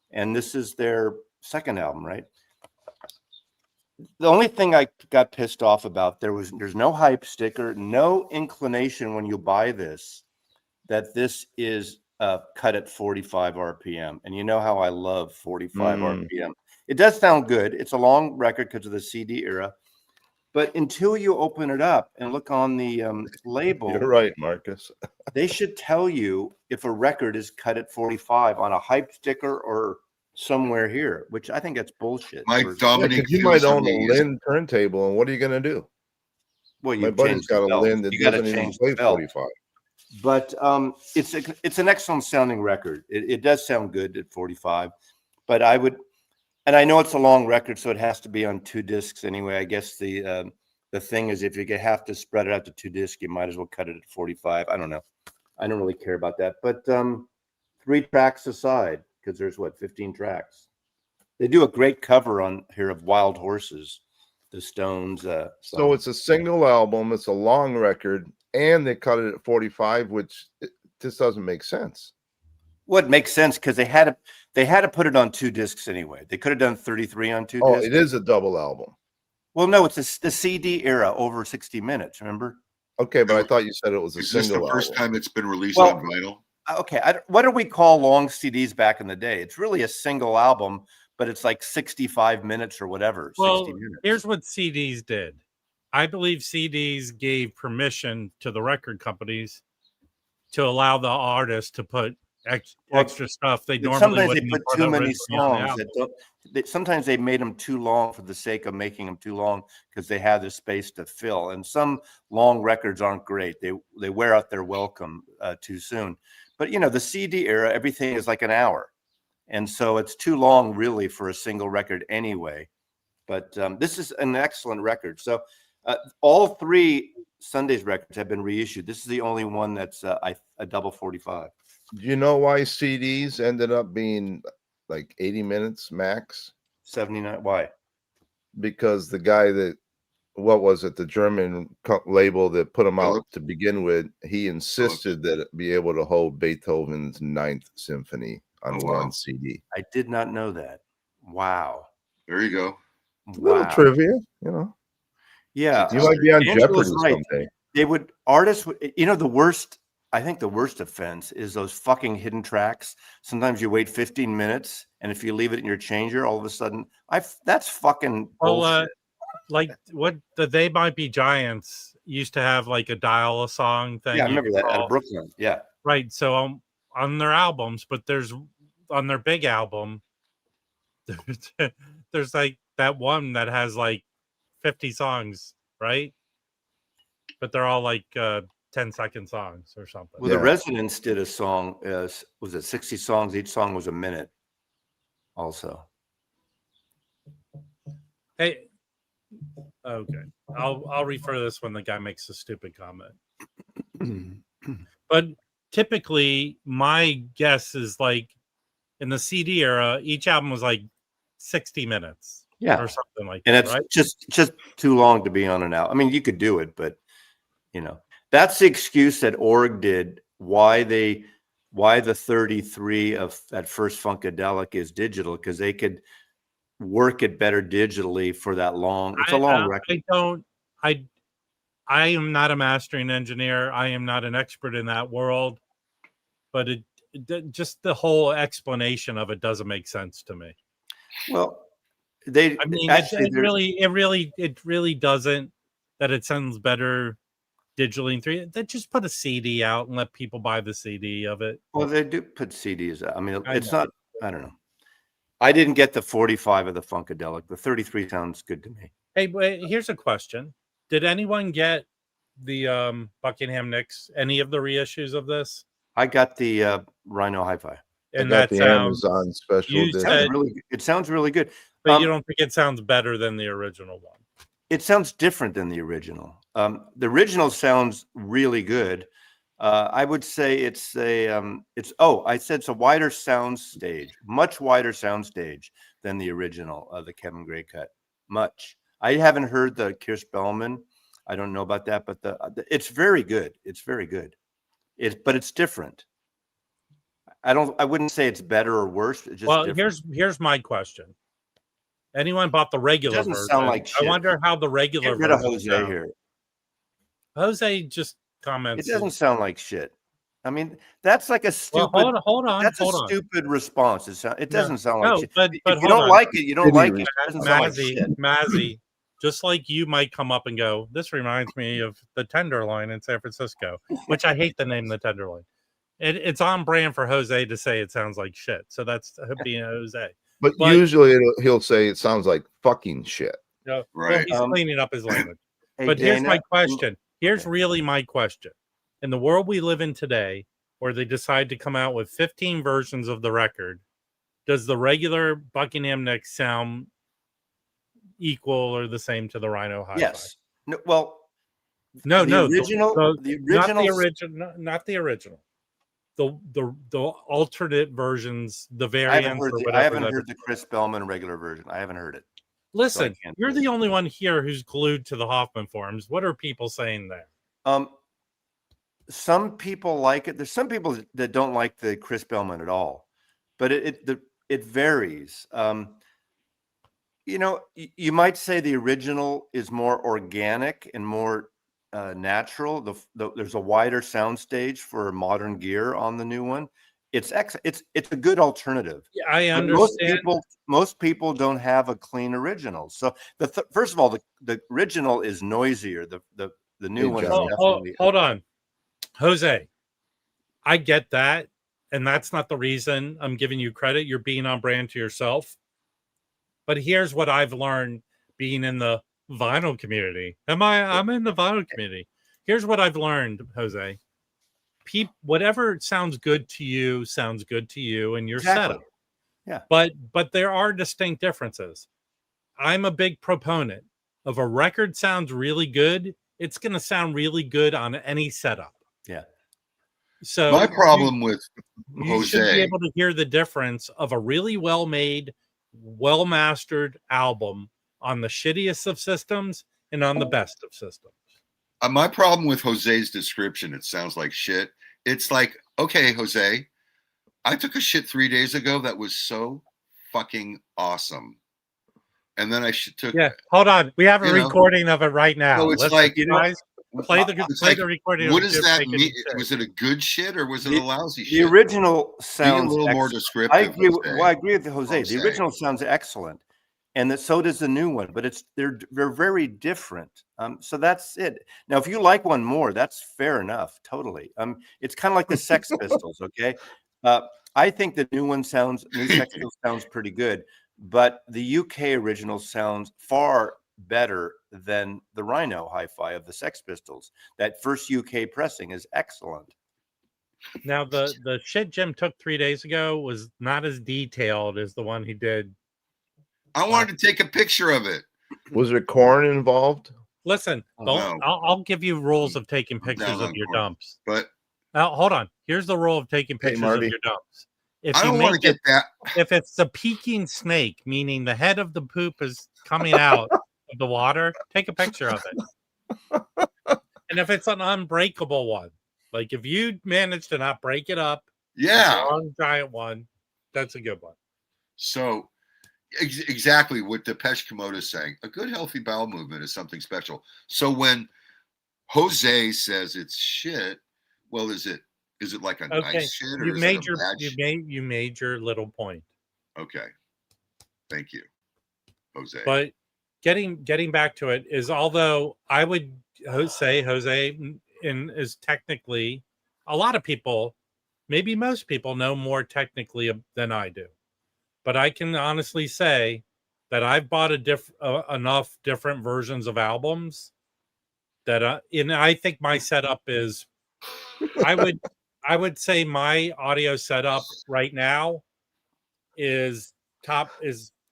and this is their second album, right? The only thing I got pissed off about, there's no hype sticker, no inclination when you buy this that this is cut at 45 RPM. And you know how I love 45 RPM. It does sound good. It's a long record because of the CD era. But until you open it up and look on the label, you're right, Marcus. They should tell you if a record is cut at 45 on a hype sticker or somewhere here, which I think that's bullshit. You might own a Lynn turntable, and what are you going to do? Well, my buddy's got a Lynn that doesn't even play 45. But it's an excellent sounding record. It does sound good at 45, but I would. And I know it's a long record, so it has to be on 2 discs anyway. I guess the thing is, if you have to spread it out to 2 discs, you might as well cut it at 45. I don't know. I don't really care about that. But 3 tracks aside, because there's 15 tracks. They do a great cover on here of Wild Horses, the Stones. So it's a single album. It's a long record, and they cut it at 45, which just doesn't make sense. Well, it makes sense because they had to put it on 2 discs anyway. They could have done 33 on 2 discs. Oh, it is a double album. Well, no, it's the CD era over 60 minutes. Remember? Okay, but I thought you said it was a single. Is this the first album. time it's been released on vinyl? Okay, what do we call long CDs back in the day? It's really a single album, but it's like 65 minutes or whatever. Well, 60 minutes. Here's what CDs did. I believe CDs gave permission to the record companies to allow the artist to put extra stuff they normally sometimes wouldn't. They put too many songs. Sometimes they made them too long for the sake of making them too long because they had the space to fill. And some long records aren't great. They wear out their welcome too soon. But the CD era, everything is like an hour, and so it's too long really for a single record anyway. But this is an excellent record. So all 3 Sundays records have been reissued. This is the only one that's a double 45. Do you know why CDs ended up being like 80 minutes max? 79. Why? Because the guy that, the German label that put them out to begin with, he insisted that it be able to hold Beethoven's 9th Symphony on one CD. I did not know that. Wow. There you go. Little trivia, Yeah. You might be on Jeopardy someday. Artists would, the worst. I think the worst offense is those fucking hidden tracks. Sometimes you wait 15 minutes, and if you leave it in your changer, all of a sudden, that's fucking bullshit. Like what the They Might Be Giants used to have, like a dial a song thing. Yeah, I remember that at Brooklyn. Yeah, right. So on their albums, but there's on their big album, there's like that one that has like 50 songs, right? But they're all like 10-second songs or something. Well, the Residents did a song. Was it 60 songs? Each song was a minute. Also. Hey, okay, I'll refer this when the guy makes a stupid comment. But typically, my guess is like in the CD era, each album was like 60 minutes, Yeah, or something like and that. it's Right? just too long to be on an album. I mean, you could do it, but you know, that's the excuse that Org did. Why the 33 of that first Funkadelic is digital, because they could work it better digitally for that long. It's a long record. I am not a mastering engineer. I am not an expert in that world, but just the whole explanation of it doesn't make sense to me. Well, I mean, it really doesn't. That it sounds better digitally in 3. They just put a CD out and let people buy the CD of it. Well, they do put CDs out. I mean, it's know. not. I don't know. I didn't get the 45 of the Funkadelic. The 33 sounds good to me. Hey, but here's a question: did anyone get the Buckingham Nicks? Any of the reissues of this? I got the Rhino Hi-Fi. And I got that the sounds Amazon special you edition. said- It sounds really good. but you don't think it sounds better than the original one? It sounds different than the original. The original sounds really good. I would say it's I said it's a wider sound stage, much wider sound stage than the original, the Kevin Gray cut. Much. I haven't heard the Kirsch Bellman. I don't know about that, but it's very good. It's very good. But it's different. I wouldn't say it's better or worse. It's just different. Here's my question. Anyone bought the regular Doesn't version? sound like shit. I wonder how the regular Get rid of version Jose sounds. here. Jose just comments. It doesn't sound like shit. I mean, that's like a stupid. Well, hold on. That's a stupid response. It doesn't sound like shit. But If you don't like it, you don't like it. It doesn't sound like Mazzy, shit. Mazzy, just like you might come up and go, this reminds me of the Tenderloin in San Francisco, which I hate the name the Tenderloin. It's on brand for Jose to say it sounds like shit. So that's being Jose. But usually he'll say it sounds like fucking shit. Right. Right. Well, he's cleaning up his language. Hey, But here's Dana, my question. Here's really my question. In the world we live in today, where they decide to come out with 15 versions of the record, does the regular Buckingham Nicks sound equal or the same to the Rhino Hi-Fi? Yes. No, well, No, the no. original, Not the original. The alternate versions, the I variants, haven't heard or the, whatever. I haven't heard the Chris Bellman regular version. I haven't heard it. Listen, can't you're say. the only one here who's glued to the Hoffman forums. What are people saying there? Some people like it. There's some people that don't like the Chris Bellman at all, but it varies. You might say the original is more organic and more natural. There's a wider sound stage for modern gear on the new one. It's a good alternative. Yeah, I But understand. most people don't have a clean original. So first of all, the original is noisier. The new one is definitely. Hold on, Jose. I get that, and that's not the reason I'm giving you credit. You're being on brand to yourself. But here's what I've learned being in the vinyl community. I'm in the vinyl community. Here's what I've learned, Jose. Whatever sounds good to you and your setup. Yeah. But there are distinct differences. I'm a big proponent of a record sounds really good. It's going to sound really good on any setup. Yeah. So my problem with you should be Jose, able to hear the difference of a really well-made, well-mastered album on the shittiest of systems and on the best of systems. my problem with Jose's description, it sounds like shit. It's like, okay, Jose, I took a shit 3 days ago that was so fucking awesome. And then I took. Yeah, hold on. We have a recording of it right now. So it's Listen, like, guys, play the recording. What does that mean? Was it a good shit or was it a lousy shit? The original sounds Be a little more descriptive. I agree with Jose. The original sounds excellent, and so does the new one. But they're very different. So that's it. Now, if you like one more, that's fair enough. Totally. It's kind of like the Sex Pistols. Okay. I think the new Sex Pistols sounds pretty good, but the UK original sounds far better than the Rhino hi-fi of the Sex Pistols. That first UK pressing is excellent. Now the shit Jim took 3 days ago was not as detailed as the one he did. I wanted to take a picture of it. Was there corn involved? Listen, No. I'll give you rules of taking I'm down pictures of on your corn. dumps. But Hold on. Here's the rule of taking Hey, pictures of Marty. your dumps. If I you don't want to make get that. if it's a peeking snake, meaning the head of the poop is coming out of the water, take a picture of it. And if it's an unbreakable one, like if you manage to not break it up, Yeah. long giant one, that's a good one. So exactly what Depeche Mode is saying. A good healthy bowel movement is something special. So when Jose says it's shit, well, is it like a nice shit or You is made it a your bad shit? you made your little point. Okay. Thank you, Jose. But getting back to it is, although I would say Jose is technically, a lot of people, maybe most people, know more technically than I do. But I can honestly say that I've bought enough different versions of albums that I think my setup is, I would say my audio setup right now is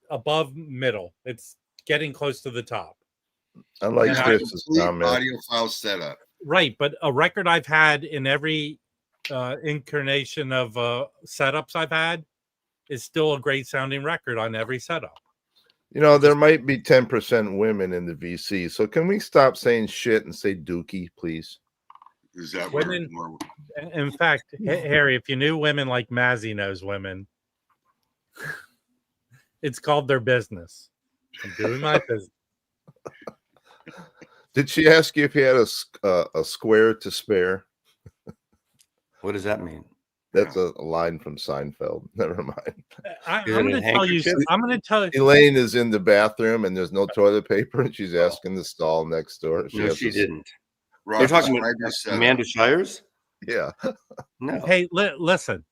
above middle. It's getting close to the top. I like And Chris's comment. Audiophile setup. Right, but a record I've had in every incarnation of setups I've had is still a great sounding record on every setup. You know, there might be 10% women in the VC. So can we stop saying shit and say dookie, please? Is that Women, more? in fact, Harry, if you knew women like Mazzy knows women, it's called their business. I'm doing my business. Did she ask you if you had a square to spare? What does that mean? That's a line from Seinfeld. Never mind. I'm going to tell you. I'm going to tell you. Elaine is in the bathroom and there's no toilet paper, and she's asking the stall next door. No, she didn't. Rock, They're talking about Amanda Shires? Yeah. No. Hey, listen.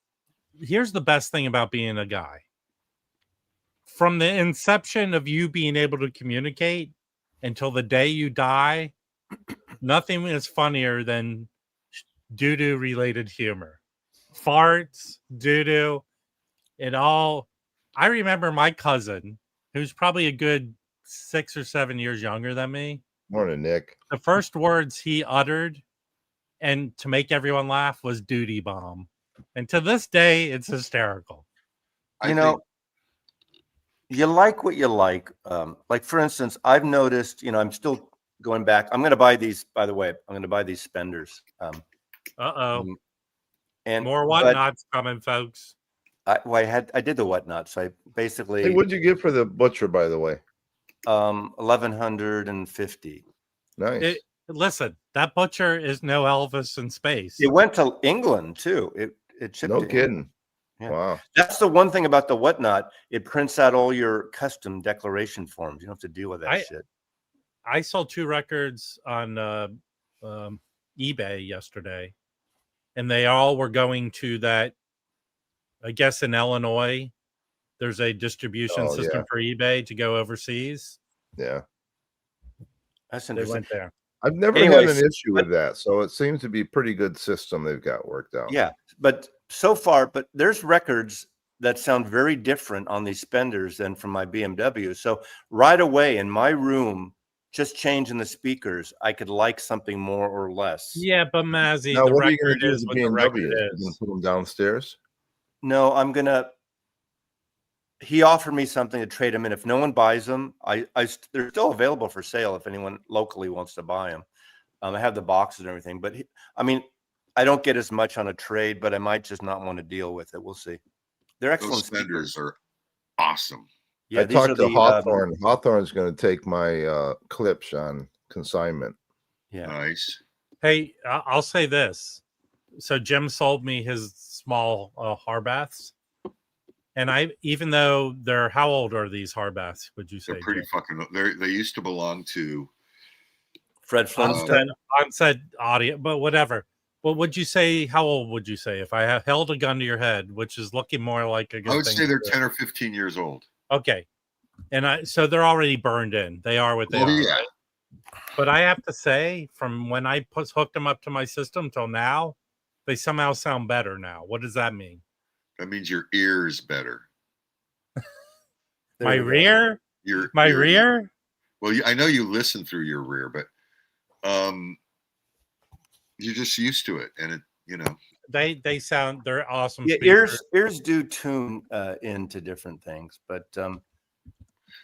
Here's the best thing about being a guy. From the inception of you being able to communicate until the day you die, nothing is funnier than doo-doo related humor. Farts, doo-doo, it all. I remember my cousin, who's probably a good 6 or 7 years younger than me. Morning, Nick. The first words he uttered, and to make everyone laugh, was duty bomb. And to this day, it's hysterical. You like what you like. Like, for instance, I've noticed, I'm still going back. I'm going to buy these, by the way. I'm going to buy these spenders. And more whatnots coming, folks. I did the whatnot. So I basically. Hey, what'd you get for the butcher, by the way? 1,150. Nice. Listen, that butcher is no Elvis in space. It went to England too. It shipped. No kidding. Yeah. Wow. That's the one thing about the whatnot. It prints out all your custom declaration forms. You don't have to deal with that shit. I sold 2 records on eBay yesterday, and they all were going to that. I guess in Illinois, there's a distribution system for eBay to go overseas. Yeah. That's They interesting. went there. I've never had an issue with that, so it seems to be a pretty good system they've got worked out. Yeah, but so far, there's records that sound very different on these spenders than from my BMW. So right away in my room, just changing the speakers, I could like something more or less. Yeah, but Mazzy, now, the what are you going record to do is with what the the BMW? record You going to is. put them downstairs? No, I'm gonna. He offered me something to trade them in. If no one buys them, they're still available for sale if anyone locally wants to buy them. I have the boxes and everything, but I don't get as much on a trade, but I might just not want to deal with it. We'll see. They're excellent. Those spenders are awesome. Yeah, I talked to Hawthorne. Hawthorne's going to take my clips on consignment. Yeah. Nice. Hey, I'll say this. So Jim sold me his small Harbaths, and even though they're, how old are these Harbaths? Would you say? They're pretty fucking. They used to belong to Fred Flintstone. On said audio, but whatever. What would you say? How old would you say if I held a gun to your head, which is looking more like a good I would thing say they're to do? 10 or 15 years old. Okay. And so they're already burned in. They are what they Oh, are, yeah. right? But I have to say, from when I hooked them up to my system till now, they somehow sound better now. What does that mean? That means your ear is better. There My we go. rear? Your My your- rear? Well, I know you listen through your rear, but you're just used to it, and it, They're awesome Yeah, speakers. ears do tune into different things, but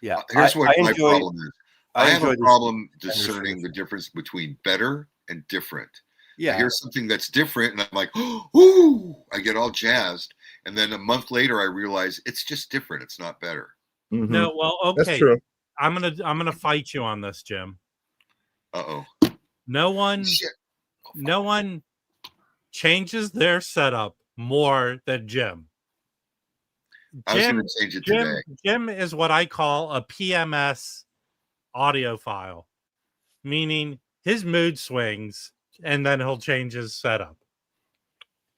yeah. Here's what my enjoy. problem is. I have enjoy a the problem Fender discerning the solution. difference between better and different. I Yeah, hear something that's different, and I'm like, "Ooh!" I get all jazzed, and then a month later, I realize it's just different. It's not better. Mhm. No, well, That's okay. true. I'm gonna fight you on this, Jim. Uh-oh. No one Shit. changes their setup more than Jim. I was going to change it today. Jim is what I call a PMS audiophile, meaning his mood swings and then he'll change his setup.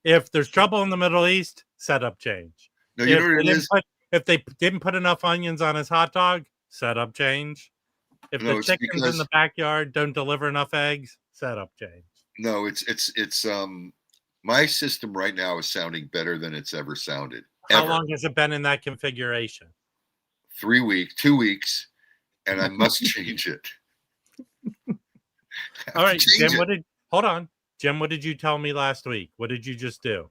If there's trouble in the Middle East, setup change. No, you know what it is? If they didn't put enough onions on his hot dog, setup change. If No, the it's chickens in because- the backyard don't deliver enough eggs, setup change. No, it's my system right now is sounding better than it's ever sounded. How Ever. long has it been in that configuration? 2 weeks, and I must change it. All right, Change Jim, it. hold on. Jim, what did you tell me last week? What did you just do?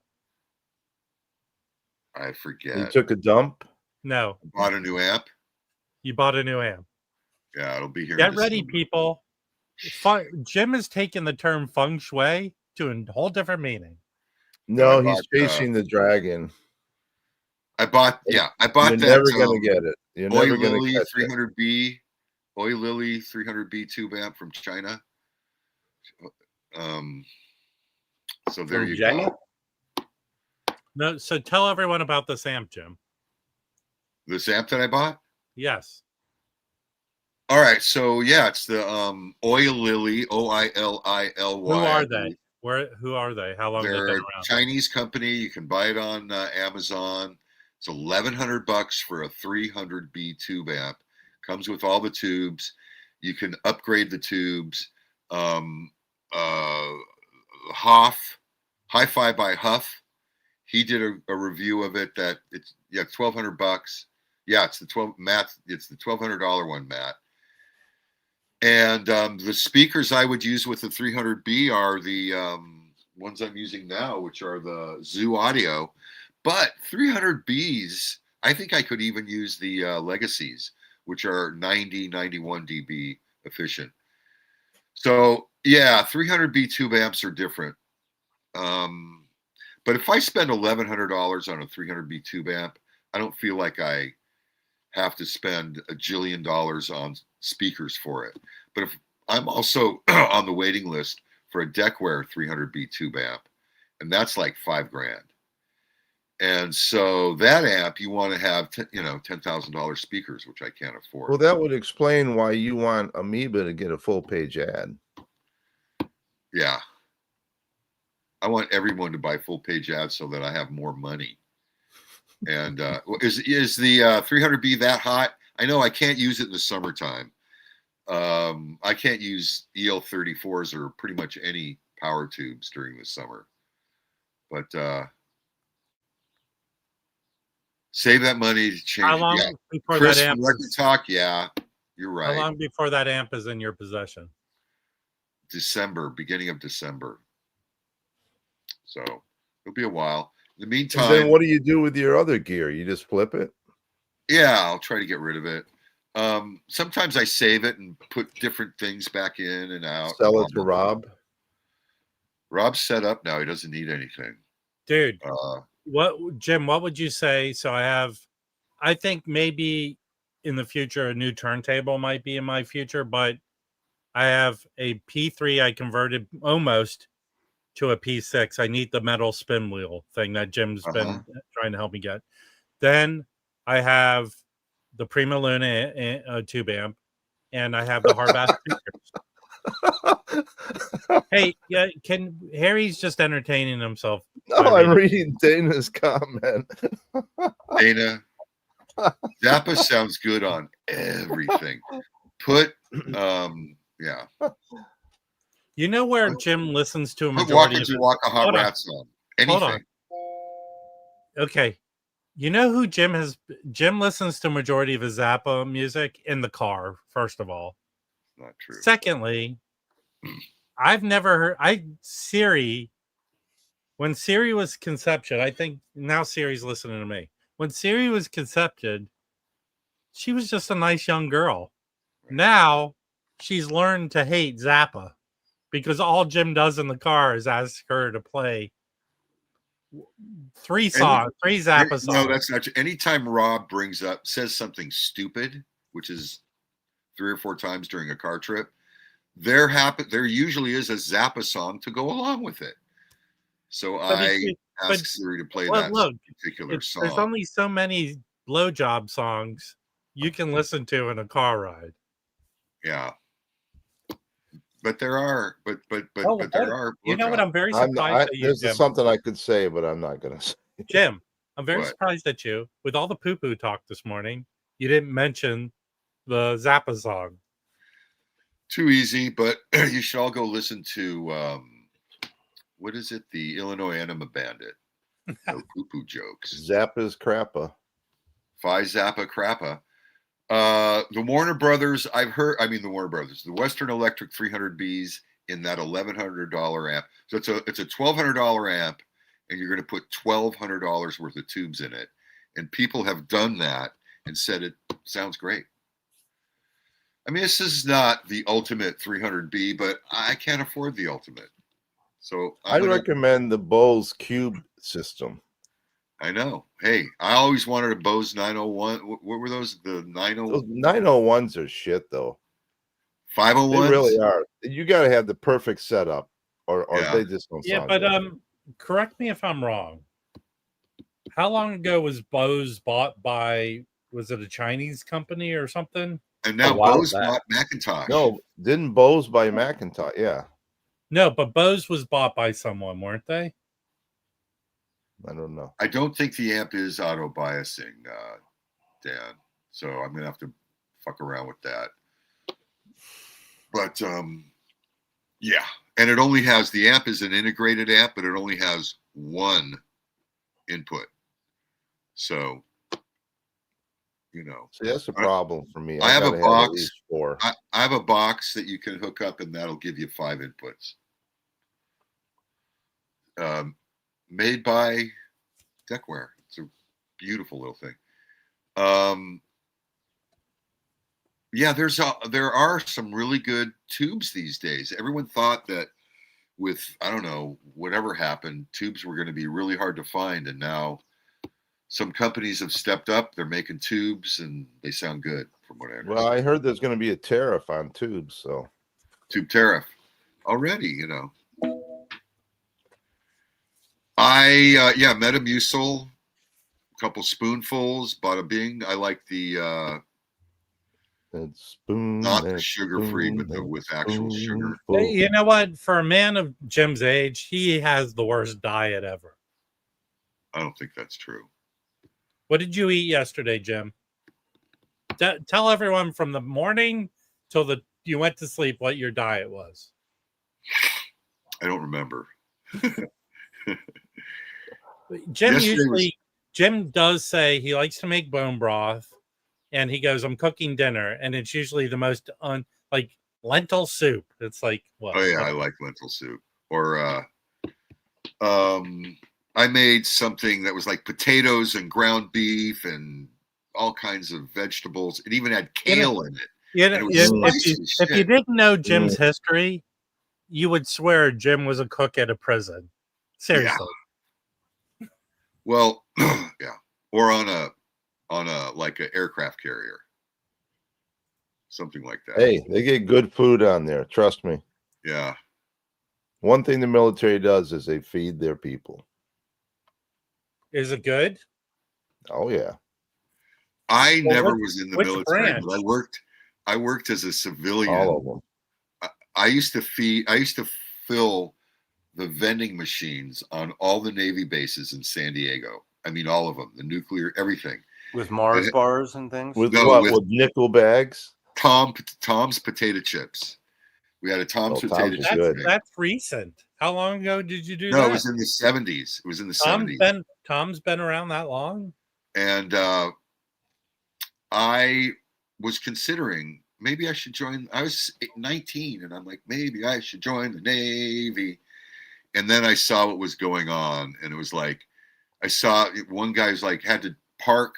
I You forget. took a dump. No, Bought a new amp. you bought a new amp. Yeah, it'll be here. Get in ready, December. people. Jim has taken the term feng shui to a whole different meaning. No, I he's bought, chasing the dragon. I bought You're that. never gonna get it. You're Oi never gonna Lily catch it. 300B, Oi Lily 300B tube amp from China. So there From you Jenny? go. No, so tell everyone about this amp, Jim. This amp that I bought. Yes. All right, so yeah, it's the Oi Lily, OILILY. Who are they? Who are they? How long have they They're been a around? Chinese company. You can buy it on Amazon. It's $1,100 for a 300B tube amp. Comes with all the tubes. You can upgrade the tubes. Hoff, Hi-Fi by Huff. He did a review of it that it's $1,200. Yeah, it's the $1,200 one, Matt. And the speakers I would use with the 300B are the ones I'm using now, which are the Zoo Audio. But 300Bs, I think I could even use the Legacies, which are 91 dB efficient. So yeah, 300B tube amps are different. But if I spend $1,100 on a 300B tube amp, I don't feel like I have to spend $1 jillion on speakers for it. But if I'm also on the waiting list for a Deckware 300B tube amp, and that's like $5,000. And so that amp, you want to have, $10,000 speakers, which I can't afford. Well, that would explain why you want Amoeba to get a full page ad. Yeah. I want everyone to buy full page ads so that I have more money. And is the 300B that hot? I know I can't use it in the summertime. I can't use EL34s or pretty much any power tubes during the summer. But save that money to change. How long Yeah. before Chris that from amp? Record Talk, yeah, you're right. How long before that amp is in your possession? Beginning of December. So it'll be a while. In the And meantime, then what do you do with your other gear? You just flip it? yeah, I'll try to get rid of it. Sometimes I save it and put different things back in and out. Sell it to Rob? Rob's set up now. He doesn't need anything. Dude, Jim, what would you say? So I think maybe in the future a new turntable might be in my future, but I have a P3 I converted almost to a P6. I need the metal spin wheel thing that Jim's been trying to help me get. Then I have the Prima Luna tube amp, and I have the hard bass speakers. Hey, yeah, can Harry's just entertaining himself? No, by I'm reading- reading Dana's comment. Dana, Zappa sounds good on everything. Put, yeah. You know where Jim listens to a Put majority Waka of to his... Waka Hot Hold on. Rats on. Hold on. Anything. Okay. You know who Jim has? Jim listens to majority of his Zappa music in the car, first of all. Not true. Secondly, I've never heard Siri, when Siri was concepted, I think now Siri's listening to me. When Siri was concepted, she was just a nice young girl. Now she's learned to hate Zappa because all Jim does in the car is ask her to play three Zappa songs. No, that's not true. Anytime Rob says something stupid, which is 3 or 4 times during a car trip, there usually is a Zappa song to go along with it. So I ask Siri to play that particular song. There's only so many blowjob songs you can listen to in a car ride. Yeah. But there are, but there are. You know what? I'm very surprised at you, This Jim. is something I could say, but I'm not going to say. Jim, I'm very surprised at you. With all the poo-poo talk this morning, you didn't mention the Zappa song. Too easy, but you should all go listen to, what is it? The Illinois Enema Bandit. No poo-poo jokes. Zappa's Crappa. Phi Zappa Crappa. The Warner Brothers, the Warner Brothers, the Western Electric 300Bs in that $1,100 amp. So it's a $1,200 amp, and you're going to put $1,200 worth of tubes in it. And people have done that and said it sounds great. I mean, this is not the ultimate 300B, but I can't afford the ultimate. So I recommend the Bose Cube system. I know. Hey, I always wanted a Bose 901. What were those? The 901? Those 901s are shit, though. 501s? They really are. You got to have the perfect setup, or they just don't sound good. Correct me if I'm wrong. How long ago was Bose bought by, was it a Chinese company or something? And now Bose bought Macintosh. No, didn't Bose buy Macintosh? Yeah. No, but Bose was bought by someone, weren't they? I don't know. I don't think the amp is auto biasing, Dan. So I'm gonna have to fuck around with that. But yeah, and it only has, the amp is an integrated amp, but it only has one input. So See, that's a problem for me. I have a box. At least 4. I have a box that you can hook up, and that'll give you 5 inputs. Made by Deckware. It's a beautiful little thing. Yeah, there are some really good tubes these days. Everyone thought that with, I don't know, whatever happened, tubes were going to be really hard to find, and now some companies have stepped up. They're making tubes, and they sound good, from what I understand. Well, I heard there's going to be a tariff on tubes, so tube tariff already. I Metamucil, a couple spoonfuls, bada bing. I like the not the sugar free, but with actual sugar. You know what? For a man of Jim's age, he has the worst diet ever. I don't think that's true. What did you eat yesterday, Jim? Tell everyone from the morning till you went to sleep what your diet was. I don't remember. Jim does say he likes to make bone broth, and he goes, "I'm cooking dinner," and it's usually the most like lentil soup. It's like what? Oh yeah, I like lentil soup. Or I made something that was like potatoes and ground beef and all kinds of vegetables. It even had kale in it. If you didn't know Jim's history, you would swear Jim was a cook at a prison. Seriously. Yeah. Well, yeah. Or on a like an aircraft carrier. Something like that. Hey, they get good food on there. Trust me. Yeah. One thing the military does is they feed their people. Is it good? Oh yeah. I never was in the military, but I worked as a civilian. All of them. I used to fill the vending machines on all the Navy bases in San Diego. I mean, all of them, the nuclear, everything. With Mars bars and things? With nickel bags? Tom's potato chips. We had a Tom's potato chips. Good. That's recent. How long ago did you do that? No, it was in the 70s. It was in the 70s. Tom's been around that long? And I was considering maybe I should join. I was 19 and I'm like, maybe I should join the Navy. And then I saw what was going on. And it was like, I saw one guy was like, had to park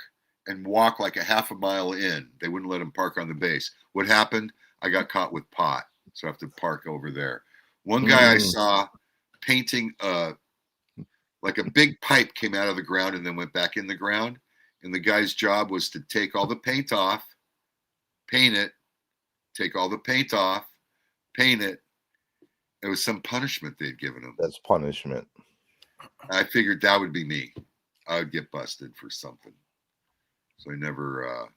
and walk like a half a mile in. They wouldn't let him park on the base. What happened? I got caught with pot. So I have to park over there. One guy I saw painting like a big pipe came out of the ground and then went back in the ground. And the guy's job was to take all the paint off, paint it, take all the paint off, paint it. It was some punishment they'd given him. That's punishment. I figured that would be me. I would get busted for something. So I never...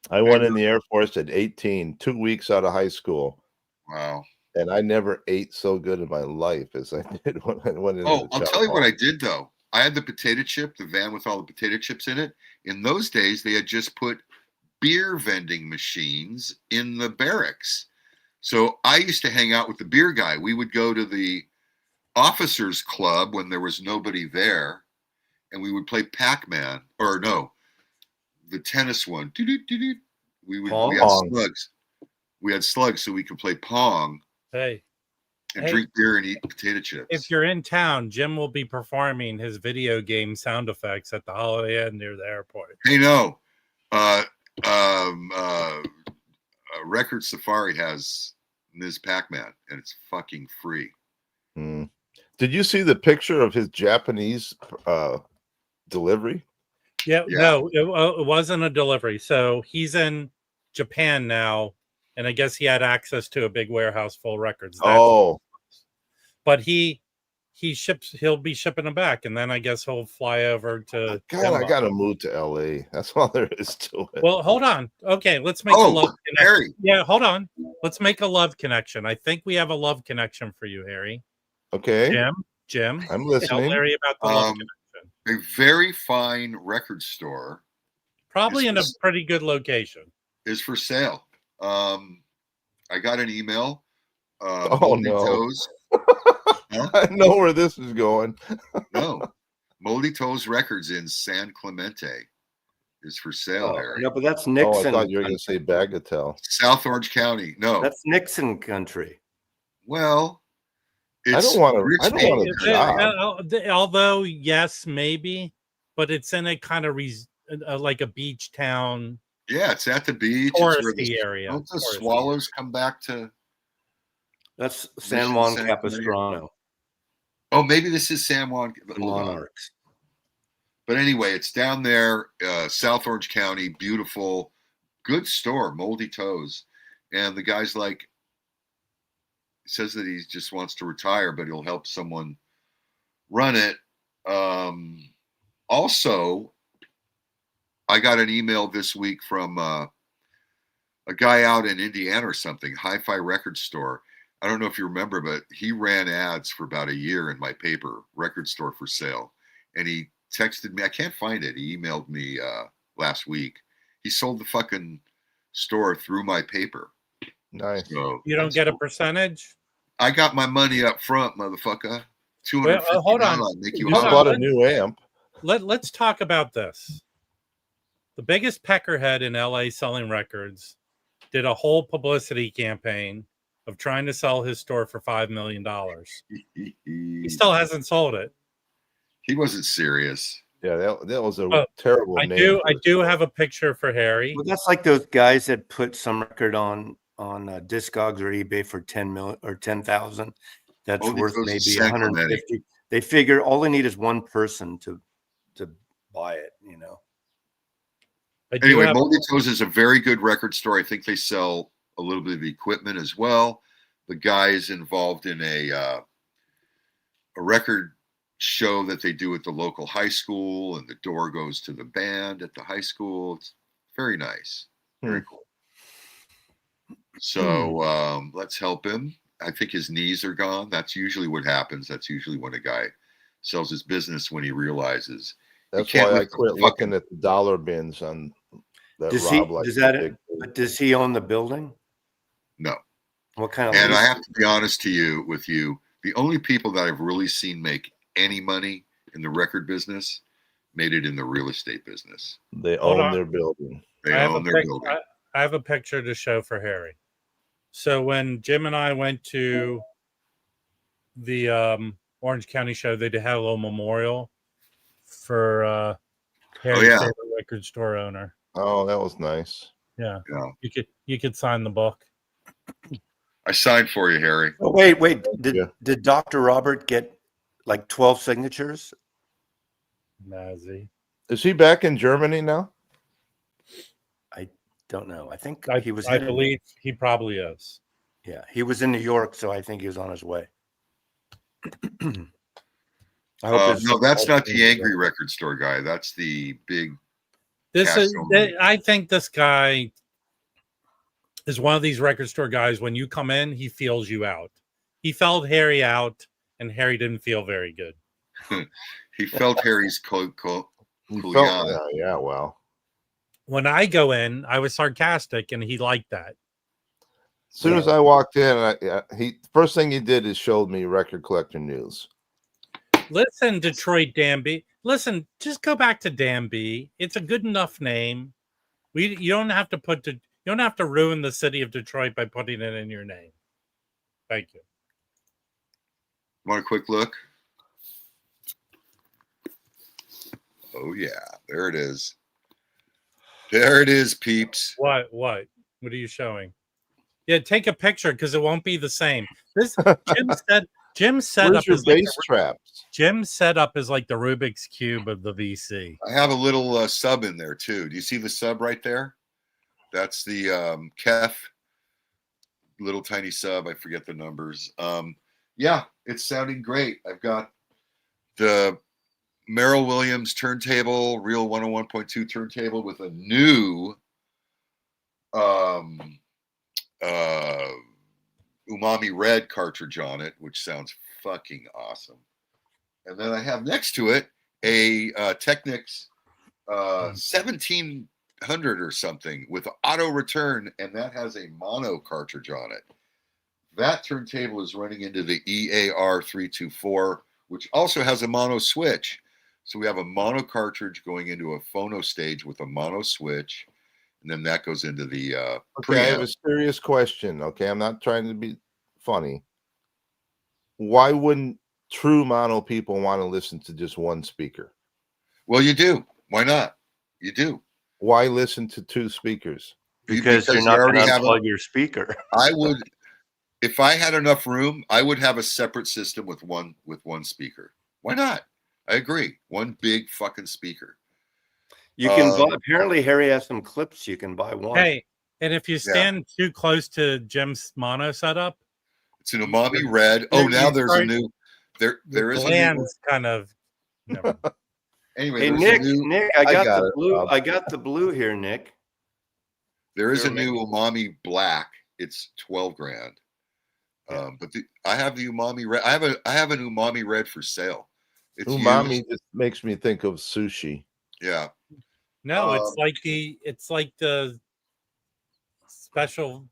I went in the Air Force at 18, 2 weeks out of high school. Wow. And I never ate so good in my life as I did when I went into I'll tell you what I did, though. I had the potato chip, the van with all the potato chips in it. In those days, they had just put beer vending machines in the barracks. So I used to hang out with the beer guy. We would go to the officers club when there was nobody there, and we would play Pac-Man, or no, the tennis one. We had slugs. We had slugs, so we could play Pong. Hey. And drink beer and eat potato chips. If you're in town, Jim will be performing his video game sound effects at the Holiday Inn near the airport. Hey, no. Record Safari has Ms. Pac-Man, and it's fucking free. Did you see the picture of his Japanese delivery? Yeah. No, it wasn't a delivery. So he's in Japan now, and I guess he had access to a big warehouse full of records. But he'll be shipping them back, and then I guess he'll fly over to I gotta move to LA. That's all there is to it. Well, hold on. Okay, let's make a love connection. Harry. Yeah, hold on. Let's make a love connection. I think we have a love connection for you, Harry. Okay. Jim. I'm listening. Tell Larry about the love connection. A very fine record store. Probably in a pretty good location. Is for sale. I got an email. Moldy Toes. Huh? I know where this is going. No. Moldy Toes Records in San Clemente is for sale there. No, but that's Nixon. I thought you were going to say Bagatelle. South Orange County. No. That's Nixon country. Well, I don't want to. Although, yes, maybe, but it's in a kind of like a beach town. Yeah, it's at the beach. Touristy area. Don't the swallows come back to? That's San Juan Capistrano. Oh, maybe this is San Juan Monarchs. But anyway, it's down there, South Orange County. Beautiful, good store, Moldy Toes. And the guy's like, says that he just wants to retire, but he'll help someone run it. Also, I got an email this week from a guy out in Indiana or something, Hi-Fi Record Store. I don't know if you remember, but he ran ads for about a year in my paper, Record Store for Sale. And he texted me. I can't find it. He emailed me last week. He sold the fucking store through my paper. Nice. So you don't get a percentage? I got my money up front, motherfucker. $250. Hold on. You bought a new amp. Let's talk about this. The biggest peckerhead in LA selling records did a whole publicity campaign of trying to sell his store for $5 million. He still hasn't sold it. He wasn't serious. Yeah, that was a terrible name. I do have a picture for Harry. Well, that's like those guys that put some record on Discogs or eBay for 10 million or 10,000. That's worth maybe 150. They figure all they need is one person to buy it, you know. Anyway, Moldy Toes is a very good record store. I think they sell a little bit of equipment as well. The guy is involved in a record show that they do at the local high school, and the door goes to the band at the high school. It's very nice. Very cool. So let's help him. I think his knees are gone. That's usually what happens. That's usually when a guy sells his business, when he realizes. That's can't why I lift the quit fucking- looking at the dollar bins on that Does Rob he? likes. Does to that? dig through. But does he own the building? No. What kind of? And I lease? have to be honest with you, the only people that I've really seen make any money in the record business made it in the real estate business. They Hold own on. their building. They I have own a their pic- building. I have a picture to show for Harry. So when Jim and I went to the Orange County show, they did have a little memorial for Harry's yeah. favorite record store owner. Oh, that was nice. Yeah, Yeah. you could sign the book. I signed for you, Harry. Oh, wait. Yeah. Did Dr. Robert get like 12 signatures? Nazi. Is he back in Germany now? I don't know. I think I he was. I believe he probably is. Yeah, he was in New York, so I think he was on his way. I hope No, that's not the angry record store guy. That's the big. This is. Castro. I think this guy is one of these record store guys. When you come in, he feels you out. He felt Harry out, and Harry didn't feel very good. He felt Harry's coat. He Cool, felt, yeah. yeah, well. When I go in, I was sarcastic, and he liked that. As soon as I walked in, he first thing he did is showed me Record Collector News. Listen, Detroit Danby. Listen, just go back to Danby. It's a good enough name. You don't have to you don't have to ruin the city of Detroit by putting it in your name. Thank you. Want a quick look? Oh yeah, there it is. There it is, peeps. What are you showing? Yeah, take a picture because it won't be the same. This Jim's setup Where's your is like bass traps? Jim's setup is like the Rubik's Cube of the VC. I have a little sub in there too. Do you see the sub right there? That's the Kef little tiny sub. I forget the numbers. Yeah, it's sounding great. I've got the Merrill Williams turntable, Real 101.2 turntable with a new Umami Red cartridge on it, which sounds fucking awesome. And then I have next to it a Technics 1700 or something with auto return, and that has a mono cartridge on it. That turntable is running into the EAR 324, which also has a mono switch. So we have a mono cartridge going into a phono stage with a mono switch, and then that goes into the Okay, I have a serious question. Okay, I'm not trying to be funny. Why wouldn't true mono people want to listen to just one speaker? Well, you do. Why not? You do. Why listen to two speakers? because you're not going to unplug your speaker. I would, if I had enough room, I would have a separate system with one speaker. Why not? I agree. One big fucking speaker. You can buy, apparently Harry has some clips you can buy one. Hey, and if you stand too close to Jim's mono setup, it's an Umami Red. Oh, now there's a new. There is a new kind of. Never. Anyway, Hey Nick, I got the blue. I got the blue here, Nick. There is a new Umami Black. It's $12,000. But I have the Umami Red. I have an Umami Red for sale. It's Umami just makes me think of sushi. Yeah. No, it's like the special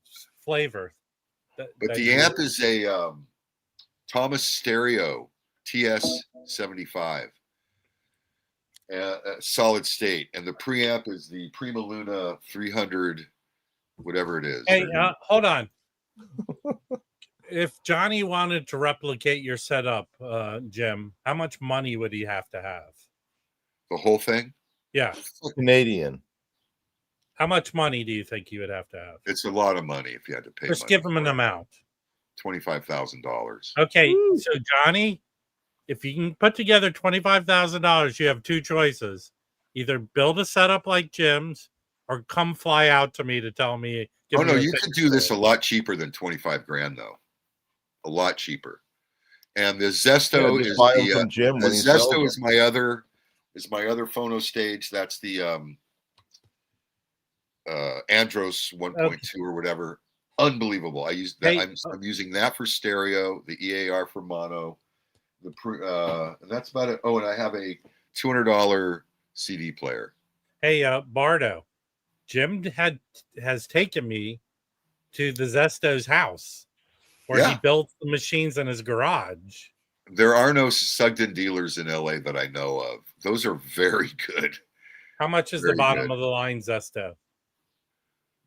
flavor. But the amp is a Thomas Stereo TS75, solid state, and the preamp is the Prima Luna 300, whatever it is. Hey, hold on. If Johnny wanted to replicate your setup, Jim, how much money would he have to have? The whole thing? Yeah. Canadian. How much money do you think you would have to have? It's a lot of money if you had to pay. Just give him an amount. $25,000. Okay, so Johnny, if you can put together $25,000, you have two choices: either build a setup like Jim's, or come fly out to me to tell me. Oh no, you could do this a lot cheaper than $25,000, though. A lot cheaper. And the Zesto is from Jim the Zesto is my other phono stage. That's the Andros 1.2 or whatever. Unbelievable. I use that. Hey, I'm using that for stereo, the EAR for mono, and that's about it. Oh, and I have a $200 CD player. Hey, Bardo, Jim has taken me to the Zesto's house where he Yeah. built the machines in his garage. There are no Sugden dealers in LA that I know of. Those are very good. How much is Very the bottom good. of the line Zesto?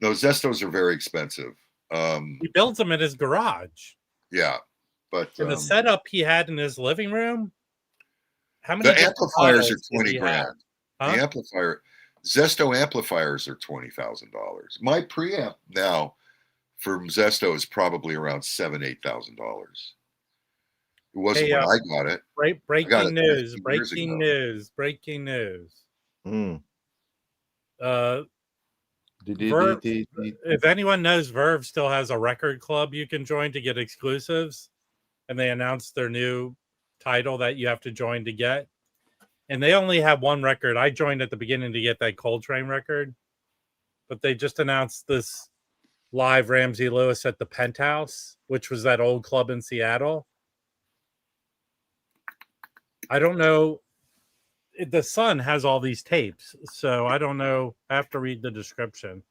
No, Zestos are very expensive. He builds them in his garage. Yeah, but And the setup he had in his living room. How many the different amplifiers are models did 20 he grand. have? Huh? The amplifier, Zesto amplifiers are $20,000. My preamp now from Zesto is probably around $7,000-8,000. It wasn't Hey, when I got it. breaking news! 15 years Breaking ago. news! Breaking news! Mm. Verve, if anyone knows, Verve still has a record club you can join to get exclusives, and they announced their new title that you have to join to get. And they only have one record. I joined at the beginning to get that Coltrane record, but they just announced this live Ramsey Lewis at the Penthouse, which was that old club in Seattle. I don't know. The Sun has all these tapes, so I don't know. I have to read the description.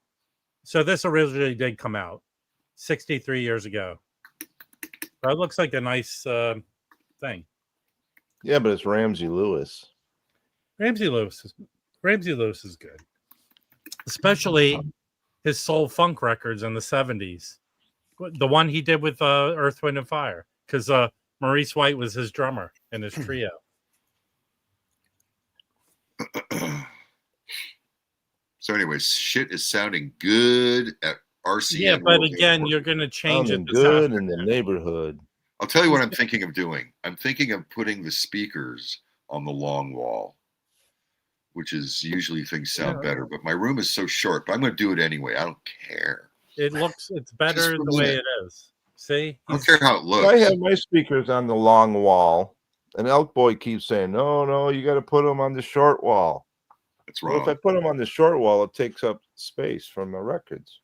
So this originally did come out 63 years ago. But it looks like a nice thing. Yeah, but it's Ramsey Lewis. Ramsey Lewis is good, especially his soul funk records in the 70s. The one he did with Earth, Wind, and Fire, because Maurice White was his drummer in his trio. So anyways, shit is sounding good at RCN. Yeah, but again, you're going to change it. Good in the neighborhood. I'll tell you what I'm thinking of doing. I'm thinking of putting the speakers on the long wall, which is usually things sound better. But my room is so short. But I'm going to do it anyway. I don't care. It's better the way it is. See? I don't care how it looks. I have my speakers on the long wall, and Elk Boy keeps saying, no, you got to put them on the short wall. That's wrong. Well, if I put them on the short wall, it takes up space from the records.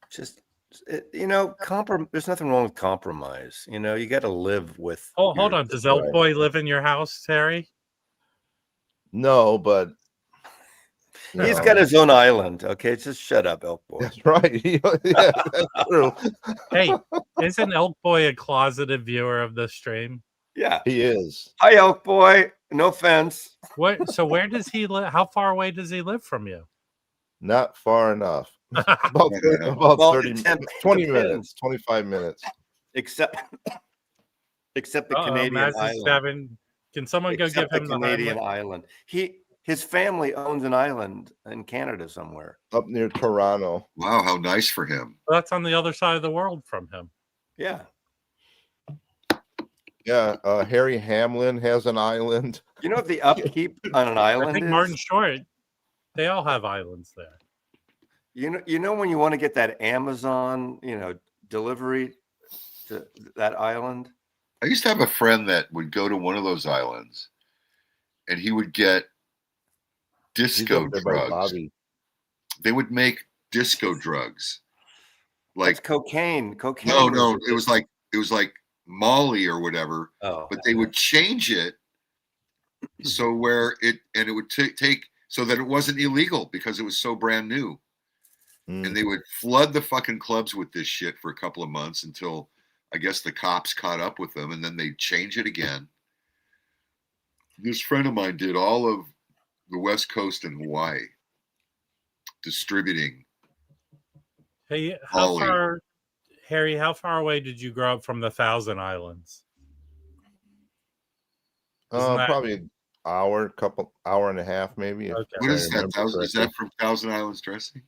Just, there's nothing wrong with compromise. You got to live with. Oh, hold on. Does Elk Boy live in your house, Terry? No, but he's got his own island. Okay, just shut up, Elk Boy. That's right. Yeah, that's true. Hey, isn't Elk Boy a closeted viewer of this stream? Yeah, he is. Hi, Elk Boy. No offense. So where does he live? How far away does he live from you? Not far enough. About 30, 20 minutes, 25 minutes. Except the Canadian island. Can someone go give him the Canadian island? His family owns an island in Canada somewhere. Up near Toronto. Wow, how nice for him. Well, that's on the other side of the world from him. Yeah. Yeah, Harry Hamlin has an island. You know what the upkeep on an island I think is? Martin Short, they all have islands there. You know when you want to get that Amazon, delivery to that island? I used to have a friend that would go to one of those islands and he would get disco drugs. They would make disco drugs. Like that's cocaine. No, it was like Molly or whatever. Oh. But they would change it so it would take so that it wasn't illegal because it was so brand new. And they would flood the fucking clubs with this shit for a couple of months until I guess the cops caught up with them, and then they'd change it again. This friend of mine did all of the West Coast and Hawaii distributing. Hey, how far away did you grow up from the Thousand Islands? Probably an hour and a half, maybe. Okay. What is that? Is that from Thousand Islands Dressing?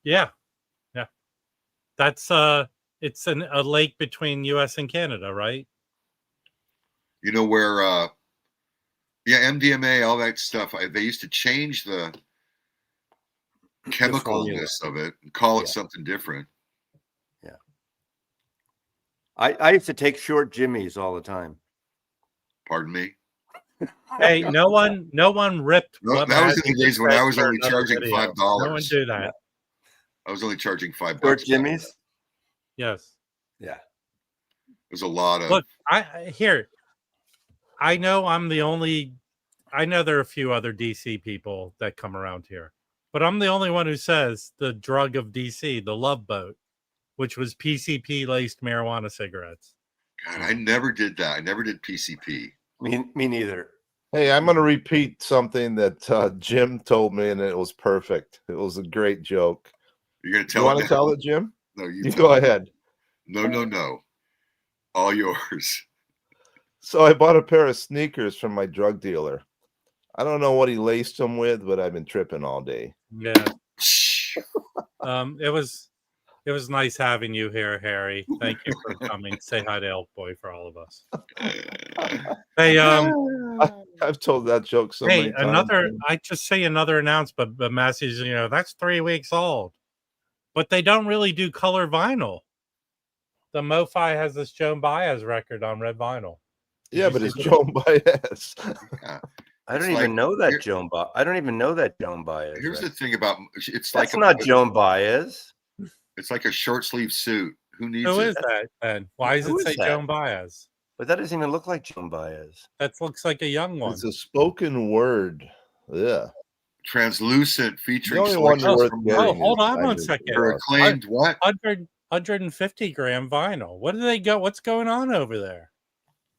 Yeah. That's it's a lake between U.S. and Canada, right? You know where? MDMA, all that stuff. They used to change the chemicalness of it and call it something different. Yeah. I used to take short jimmies all the time. Pardon me. Hey, no one ripped. No, that was in the days when I was only charging $5. No one do that. I was only charging $5. Short jimmies. Yes. Yeah. There's a lot of Look, I know I'm the only. I know there are a few other DC people that come around here, but I'm the only one who says the drug of DC, the Love Boat, which was PCP laced marijuana cigarettes. God, I never did that. I never did PCP. Me neither. Hey, I'm going to repeat something that Jim told me, and it was perfect. It was a great joke. You're gonna You tell want it to now? tell it, Jim? No, You tell go it. ahead. No. All yours. So I bought a pair of sneakers from my drug dealer. I don't know what he laced them with, but I've been tripping all day. Yeah. It was nice having you here, Harry. Thank you for coming. Say hi to Elk Boy for all of us. Hey, I've told that joke so many times. I just say another announcement, but Massey's, that's 3 weeks old. But they don't really do color vinyl. The MoFi has this Joan Baez record on red vinyl. Yeah, but it's Joan Baez. Yeah. I don't even know that Joan Baez. I don't even know that Joan Baez. Here's the thing about it's That's like not Joan Baez. It's like a short sleeve suit. Who needs Who it? is that then? Why does it say Joan Baez? But that doesn't even look like Joan Baez. That looks like a young one. It's a spoken word. Yeah. Translucent featuring The only one worth getting hold on one second. Her acclaimed what? 150 gram vinyl. What do they go? What's going on over there?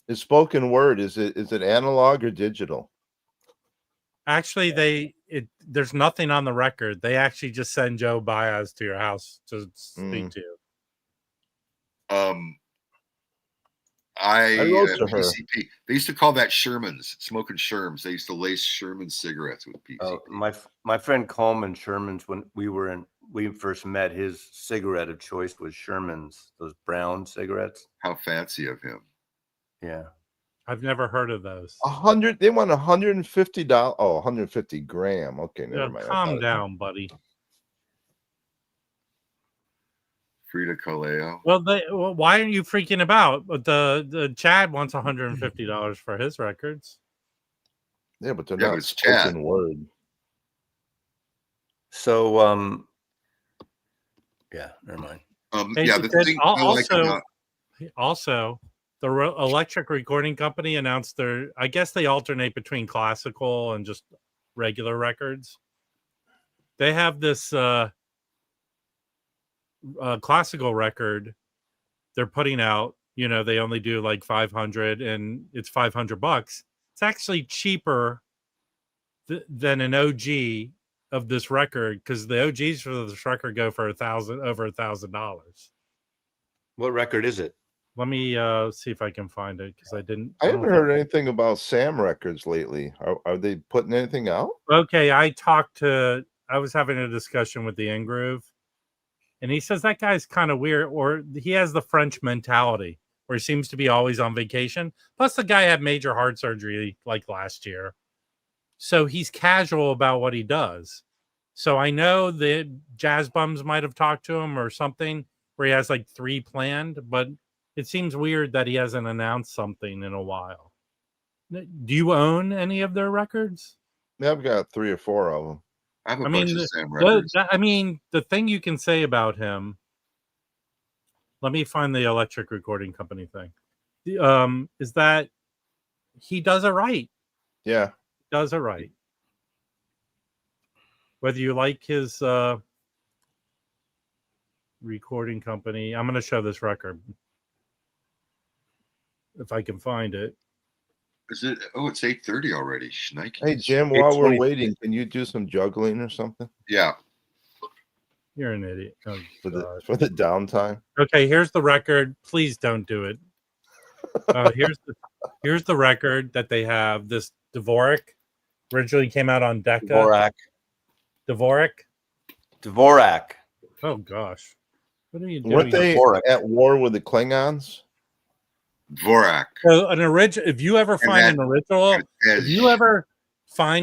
It's spoken word. Is it analog or digital? Actually, there's nothing on the record. They actually just send Joe Baez to your house to speak to you. I wrote to her. PCP. They used to call that Sherman's, smoking Sherms. They used to lace Sherman cigarettes with PCP. Oh, my friend Coleman Sherman's, when we first met, his cigarette of choice was Sherman's, those brown cigarettes. How fancy of him. Yeah. I've never heard of those. 100. They want $150. Oh, 150 gram. Okay, never mind. Calm down, buddy. Frida Kahlo. Well, why are you freaking about? The Chad wants $150 for his records. Yeah, but they're not it's Chad. spoken word. So, yeah, never mind. The thing also, the Electric Recording Company announced I guess they alternate between classical and just regular records. They have this classical record they're putting out. They only do like 500 and it's $500. It's actually cheaper than an OG of this record, because the OGs for this record go for over $1,000. What record is it? Let me see if I can find it, because I haven't heard anything about Sam Records lately. Are they putting anything out? Okay, I was having a discussion with the Ingroove, and he says that guy's kind of weird, or he has the French mentality where he seems to be always on vacation. Plus, the guy had major heart surgery like last year. So he's casual about what he does. So I know that Jazz Bums might have talked to him or something where he has like 3 planned, but it seems weird that he hasn't announced something in a while. Do you own any of their records? Yeah, I've got 3 or 4 of them. I have a bunch of Sam records. The thing you can say about him, let me find the Electric Recording Company thing, is that he does it right. Yeah. Does it right. Whether you like his recording company, I'm going to show this record if I can find it. Is it? Oh, it's 8:30 already. Shnikes. Hey Jim, while we're waiting, can you do some juggling or something? Yeah. You're an idiot. Oh, for the downtime. Okay, here's the record. Please don't do it. Here's the record that they have. This Dvorak originally came out on Decca. Dvorak. Oh gosh, what are you doing? Weren't they at war with the Klingons? Dvorak. So an original. If you ever find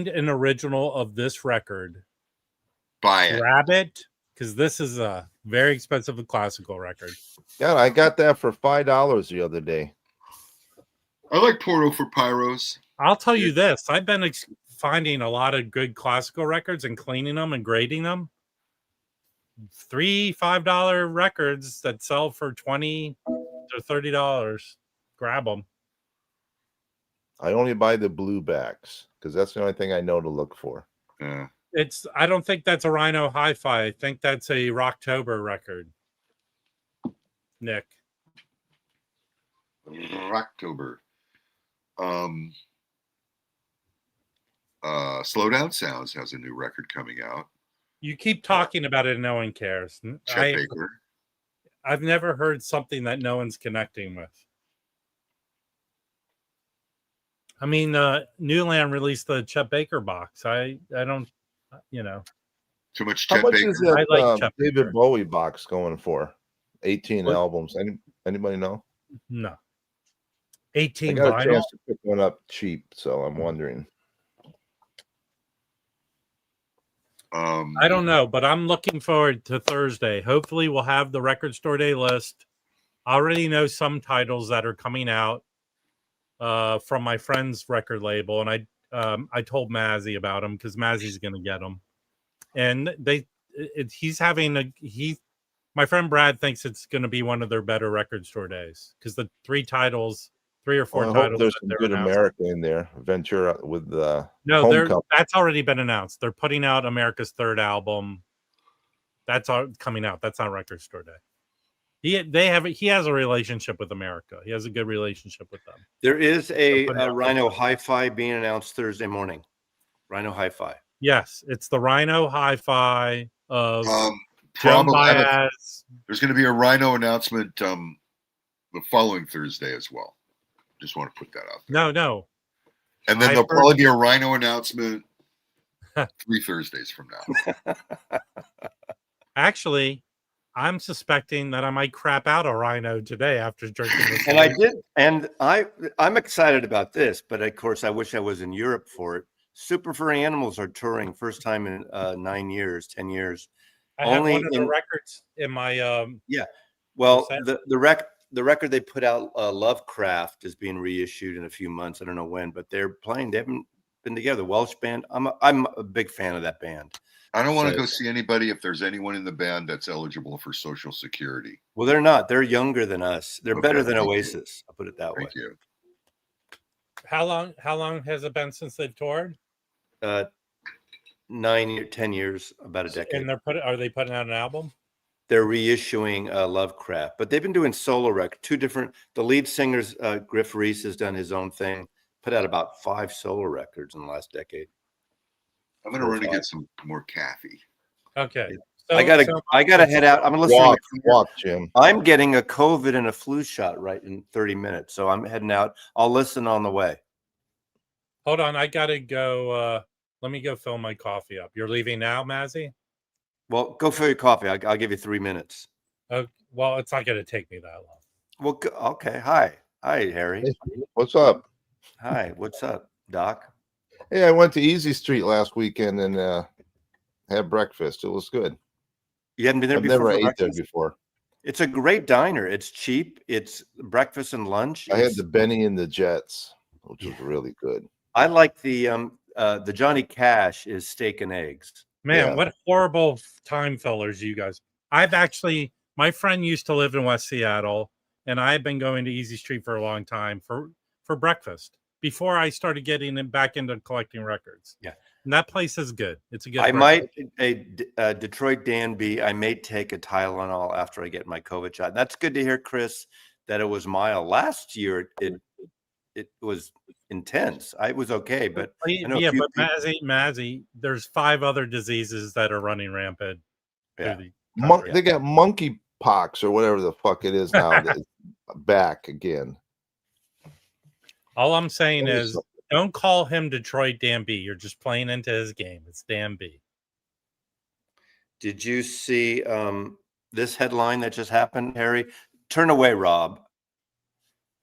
an original of this record, buy it. Grab it, because this is a very expensive classical record. Yeah, I got that for $5 the other day. I like Porno for Pyros. I'll tell you this: I've been finding a lot of good classical records and cleaning them and grading them. $5 records that sell for $20 to $30. Grab them. I only buy the blue backs because that's the only thing I know to look for. Yeah. I don't think that's a Rhino Hi-Fi. I think that's a Rocktober record. Nick. October. Slow Down Sounds has a new record coming out. You keep talking about it and no one cares. Chet Baker. I've never heard something that no one's connecting with. I mean, Newland released the Chet Baker box. I don't, Too much How Chet much Baker. is that I like Chet David Baker. Bowie box going for? 18 What? albums. Anybody know? No. I 18 got a vinyl. chance to pick one up cheap, so I'm wondering. I don't know, but I'm looking forward to Thursday. Hopefully, we'll have the record store day list. I already know some titles that are coming out from my friend's record label, and I told Mazzy about them because Mazzy's going to get them. And my friend Brad thinks it's going to be one of their better record store days because the three or four I hope titles there's that some they're good announcing. America in there. Ventura with the No, that's already been announced. They're putting out America's third album. That's coming out. That's on record store day. He has a relationship with America. He has a good relationship with them. There is a Rhino Hi-Fi being announced Thursday morning. Rhino Hi-Fi. Yes, it's the Rhino Hi-Fi of Joan probably Baez. there's going to be a Rhino announcement the following Thursday as well. Just want to put that out there. No. And then there'll probably be a Rhino announcement 3 Thursdays from now. Actually, I'm suspecting that I might crap out a Rhino today after drinking this. And I did, and I'm excited about this, but of course I wish I was in Europe for it. Super Furry Animals are touring first time in 10 years. I have one of the records in my Well, the record they put out, Lovecraft, is being reissued in a few months. I don't know when, but they're playing. They haven't been together. Welsh band. I'm a big fan of that band. I don't want to go see anybody if there's anyone in the band that's eligible for Social Security. Well, they're not. They're younger than us. They're better than thank Oasis. I'll put it that way. Thank you. How long has it been since they've toured? 10 years, about a decade. And are they putting out an album? They're reissuing Lovecraft, but they've been doing solo records. The lead singer's Reissue has done his own thing, put out about 5 solo records in the last decade. I'm going to run and get some more Kathy. Okay. So, I gotta head out. I'm gonna listen. Walk, Jim. I'm getting a COVID and a flu shot right in 30 minutes, so I'm heading out. I'll listen on the way. Hold on, I gotta go. Let me go fill my coffee up. You're leaving now, Mazzy? Well, go fill your coffee. I'll give you 3 minutes. Well, it's not gonna take me that long. Well, okay. Hi, Harry. Hey, what's up? Hi, what's up, Doc? Hey, I went to Easy Street last weekend and had breakfast. It was good. You hadn't been there I've before? Never ate there before. It's a great diner. It's cheap. It's breakfast and lunch. I had the Benny and the Jets, which was really good. I like the Johnny Cash is steak and eggs. Man, what horrible time fillers you guys. My friend used to live in West Seattle, and I've been going to Easy Street for a long time for breakfast before I started getting back into collecting records. Yeah. And that place is good. It's a good. I might Detroit Danby. I may take a Tylenol after I get my COVID shot. That's good to hear, Chris, that it was mild. Last year it was intense. I was okay, but Mazzy, there's 5 other diseases that are running rampant. Yeah. They got monkey pox or whatever the fuck it is now. Back again. All I'm saying is, don't call him Detroit Danby. You're just playing into his game. It's Danby. Did you see this headline that just happened, Harry? Turn away, Rob.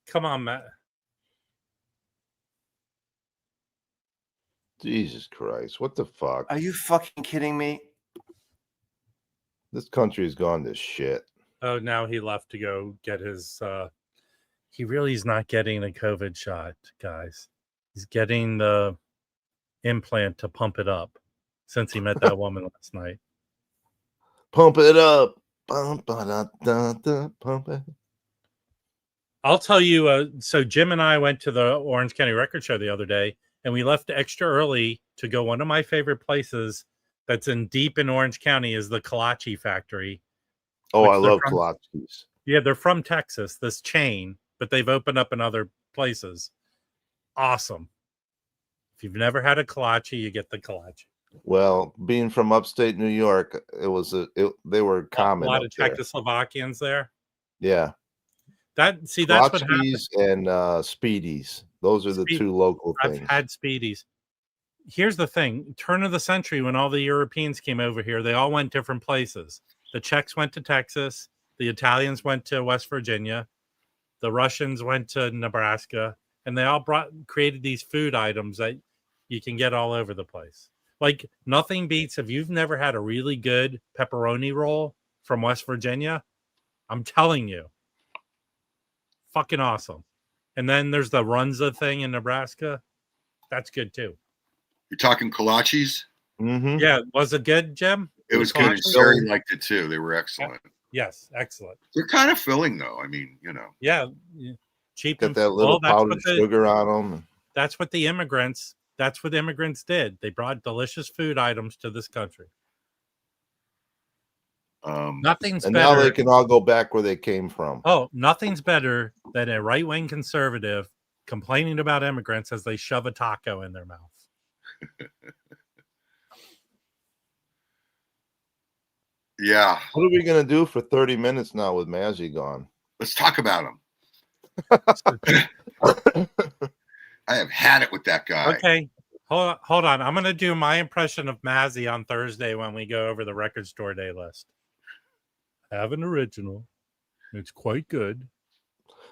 Come on, Matt. Jesus Christ. What the fuck? Are you fucking kidding me? This country has gone to shit. Oh, now he left to go get his he really is not getting a COVID shot, guys. He's getting the implant to pump it up since he met that woman last night. Pump it up. Pump it. I'll tell you. So Jim and I went to the Orange County Record Show the other day, and we left extra early to go. One of my favorite places that's deep in Orange County is the Kolache Factory. Oh, I love kolaches. Yeah, they're from Texas, this chain, but they've opened up in other places. Awesome. If you've never had a kolache, you get the kolache. Well, being from upstate New York, they were common. A lot of there. Czechoslovakians there. Yeah. That's what happens. And Speedies. Those are the two local things. I've had Speedies. Here's the thing. Turn of the century, when all the Europeans came over here, they all went different places. The Czechs went to Texas. The Italians went to West Virginia. The Russians went to Nebraska. And they all created these food items that you can get all over the place. Like, nothing beats, if you've never had a really good pepperoni roll from West Virginia, I'm telling you, fucking awesome. And then there's the Runza thing in Nebraska. That's good too. You're talking kolaches? Mm-hmm. Yeah. Was it good, Jim? It was good. Sherry liked it too. They were excellent. Yes. Excellent. They're kind of filling though. I mean, Yeah. Cheap. Got that little powdered sugar on them. That's what immigrants did. They brought delicious food items to this country. Nothing's and better. Now they can all go back where they came from. Oh, nothing's better than a right-wing conservative complaining about immigrants as they shove a taco in their mouth. Yeah. What are we going to do for 30 minutes now with Mazzy gone? Let's talk about him. I have had it with that guy. Okay. Hold on. I'm going to do my impression of Mazzy on Thursday when we go over the record store day list. I have an original. It's quite good,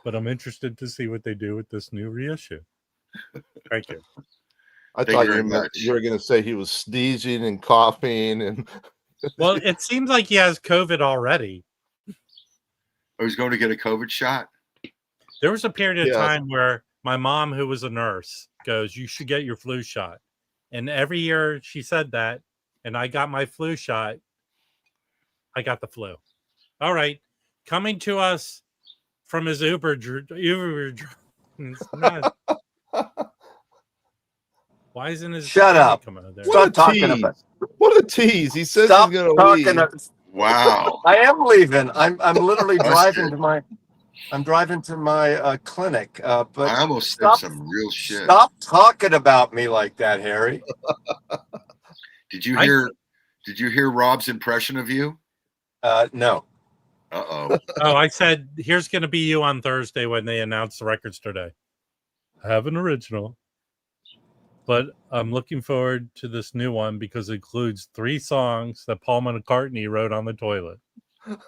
but I'm interested to see what they do with this new reissue. Thank you. I thought you were going to say he was sneezing and coughing. And well, it seems like he has COVID already. Oh, he's going to get a COVID shot? There was a period of time where my mom, who was a nurse, goes, "You should get your flu shot." And every year she said that, and I got my flu shot. I got the flu. All right. Coming to us from his Uber. Why isn't his shut up? Stop talking about. What a tease! He says he's going to leave. Wow! I am leaving. I'm literally driving to my. I'm driving to my clinic. But I almost said some real shit. Stop talking about me like that, Harry. Did you hear Rob's impression of you? No. Uh-oh. Oh, I said, here's going to be you on Thursday when they announce the records today. I have an original, but I'm looking forward to this new one because it includes 3 songs that Paul McCartney wrote on the toilet.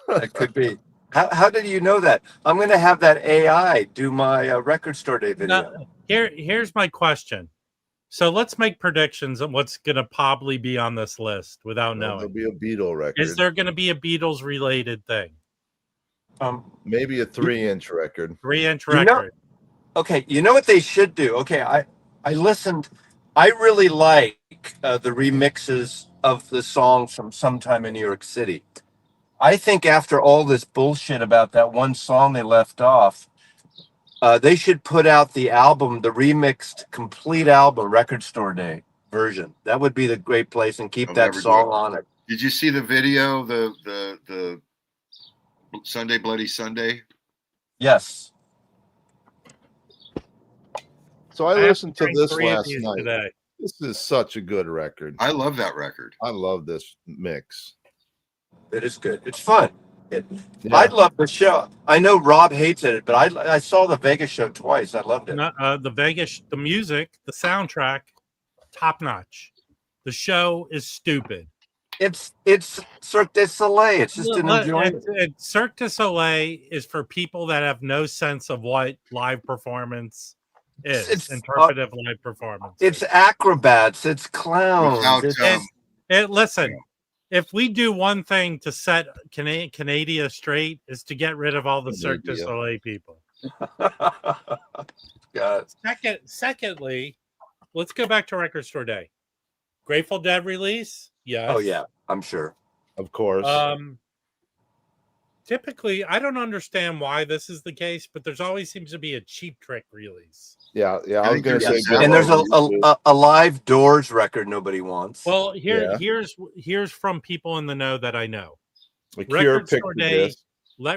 That could be. How did you know that? I'm going to have that AI do my record store day video. Now, here's my question. So let's make predictions on what's going to probably be on this list without knowing. There'll be a Beatle record. Is there going to be a Beatles related thing? Maybe a 3-inch record. 3-inch record. Okay, you know what they should do? Okay, I listened. I really like the remixes of the songs from Sometime in New York City. I think after all this bullshit about that one song they left off, they should put out the album, the remixed complete album, Record Store Day version. That would be the great place, and keep that song on it. Did you see the video, the Sunday Bloody Sunday? Yes. So I listened to this last night. Today. This is such a good record. I love that record. I love this mix. It is good. It's fun. I'd love the show. I know Rob hates it, but I saw the Vegas show twice. I loved it. The music, the soundtrack, top notch. The show is stupid. It's Cirque du Soleil. It's just an enjoyment. Cirque du Soleil is for people that have no sense of what live performance is. It's interpretive live performance. It's acrobats. It's clowns. Listen. If we do one thing to set Canada straight, is to get rid of all the Cirque du Soleil people. Secondly, let's go back to Record Store Day. Grateful Dead release? Yes. Oh, yeah, I'm sure. Of course. Typically, I don't understand why this is the case, but there's always seems to be a Cheap Trick release. Yeah. I I was think going to there's say, a And there's Zello a live Doors record nobody wants. Well, Yeah. here's from people in the know that I know. the Cure Record Store picture Day, disc.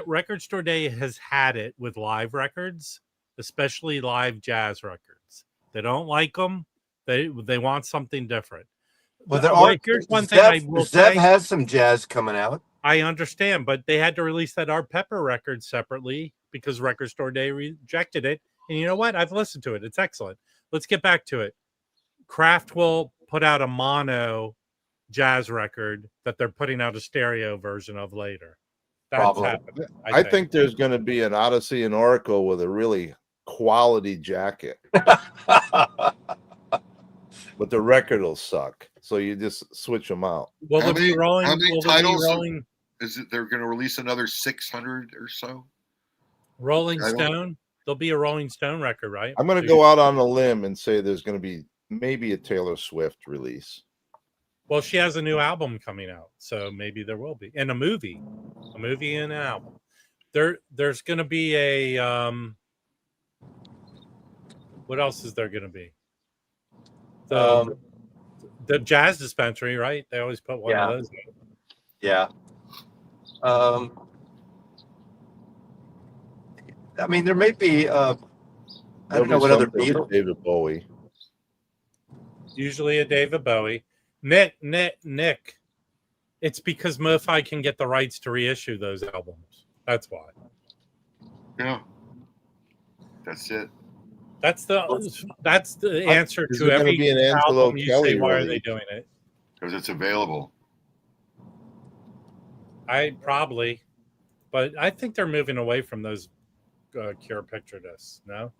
Record Store Day has had it with live records, especially live jazz records. They don't like them. They want something different. Well, there are. Here's one thing I will Zev say. has some jazz coming out. I understand, but they had to release that Art Pepper record separately because Record Store Day rejected it. And you know what? I've listened to it. It's excellent. Let's get back to it. Kraft will put out a mono jazz record that they're putting out a stereo version of later. That's Probably. happening. I think there's going to be an Odyssey and Oracle with a really quality jacket, but the record will suck. So you just switch them out. Will How there be many- rolling? how many Will there be titles? rolling? Is it they're going to release another 600 or so? Rolling I don't- Stone? There'll be a Rolling Stone record, right? I'm going to go out on a limb and say there's going to be maybe a Taylor Swift release. Well, she has a new album coming out, so maybe there will be, and a movie and an album. There's going to be a what else is there going to be? The Jazz Dispensary, right? They always put one of those. Yeah. I mean, there may be. I don't know what other Beatles. David Bowie. Usually a David Bowie. Nick. It's because MoFi can get the rights to reissue those albums. That's why. Yeah. That's it. That's the answer Is to there gonna every be an Angelo album you Kelly say, why are they release? doing it? Because it's available. I probably, but I think they're moving away from those Cure picture discs. No,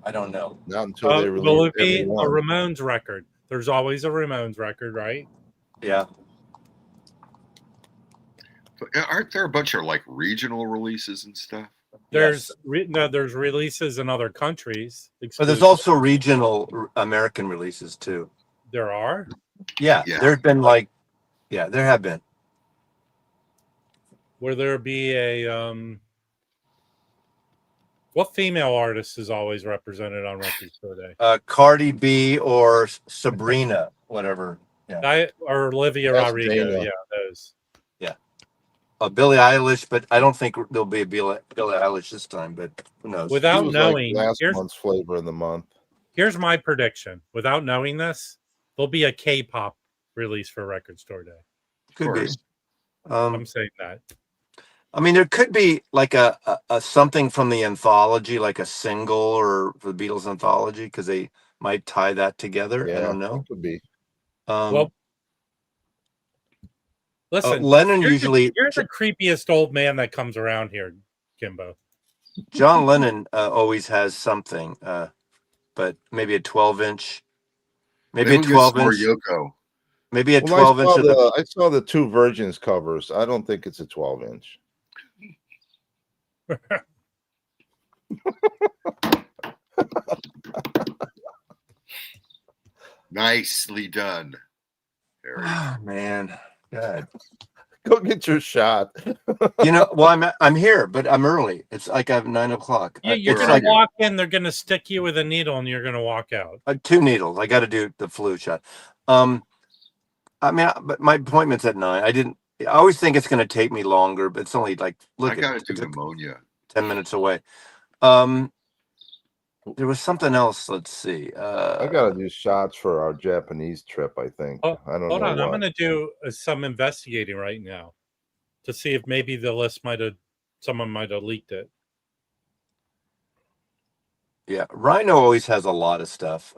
I don't know. Not until they release will it be a every one. Ramones record? There's always a Ramones record, right? Yeah. But aren't there a bunch of like regional releases and stuff? There's there's releases in other countries. But there's also regional American releases too. There are. Yeah. There've been there have been. Will there be a what female artist is always represented on Record Store Day? Cardi B or Sabrina, whatever. Yeah. Or Olivia That's Rodrigo. Dana. Yeah, those. Billie Eilish, but I don't think there'll be a Billie Eilish this time. But who knows? Without It was knowing, like last month's flavor of the month. here's my prediction. Without knowing this, there'll be a K-pop release for Record Store Day. Could be. I'm saying that. I mean, there could be like a something from the anthology, like a single or the Beatles anthology, because they might tie that together. I don't know. It could be. Well, listen, Lennon you're usually. You're the creepiest old man that comes around here, Kimbo. John Lennon always has something, but maybe a 12-inch, maybe a 12-inch, Yoko. maybe a Well, 12-inch. I saw the two Virgins covers. I don't think it's a 12-inch. Nicely done, Harry. Oh, man, God. Go get your shot. Well, I'm here, but I'm early. It's like I have 9 o'clock. Yeah, you're It's gonna like walk in. They're gonna stick you with a needle, and you're gonna walk out. 2 needles. I got to do the flu shot. But my appointment's at 9. I always think it's going to take me longer, but it's only like I got to do pneumonia. 10 minutes away. There was something else. Let's see. I gotta do shots for our Japanese trip. I think. Oh, I don't hold know. on, I'm what. gonna do some investigating right now to see if maybe the list someone might have leaked it. Yeah, Rhino always has a lot of stuff.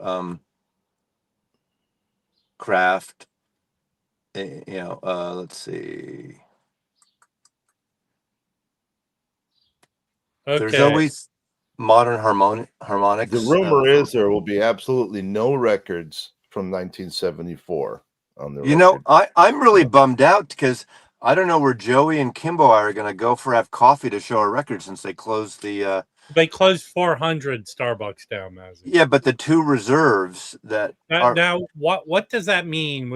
Craft. Let's see. Okay. There's always modern harmonics. The rumor is there will be absolutely no records from 1974 on the. I'm really bummed out because I don't know where Joey and Kimbo are going to go for have coffee to show a record since they closed the. They closed 400 Starbucks down, Mazzy. Yeah, but the 2 reserves that now what does that mean?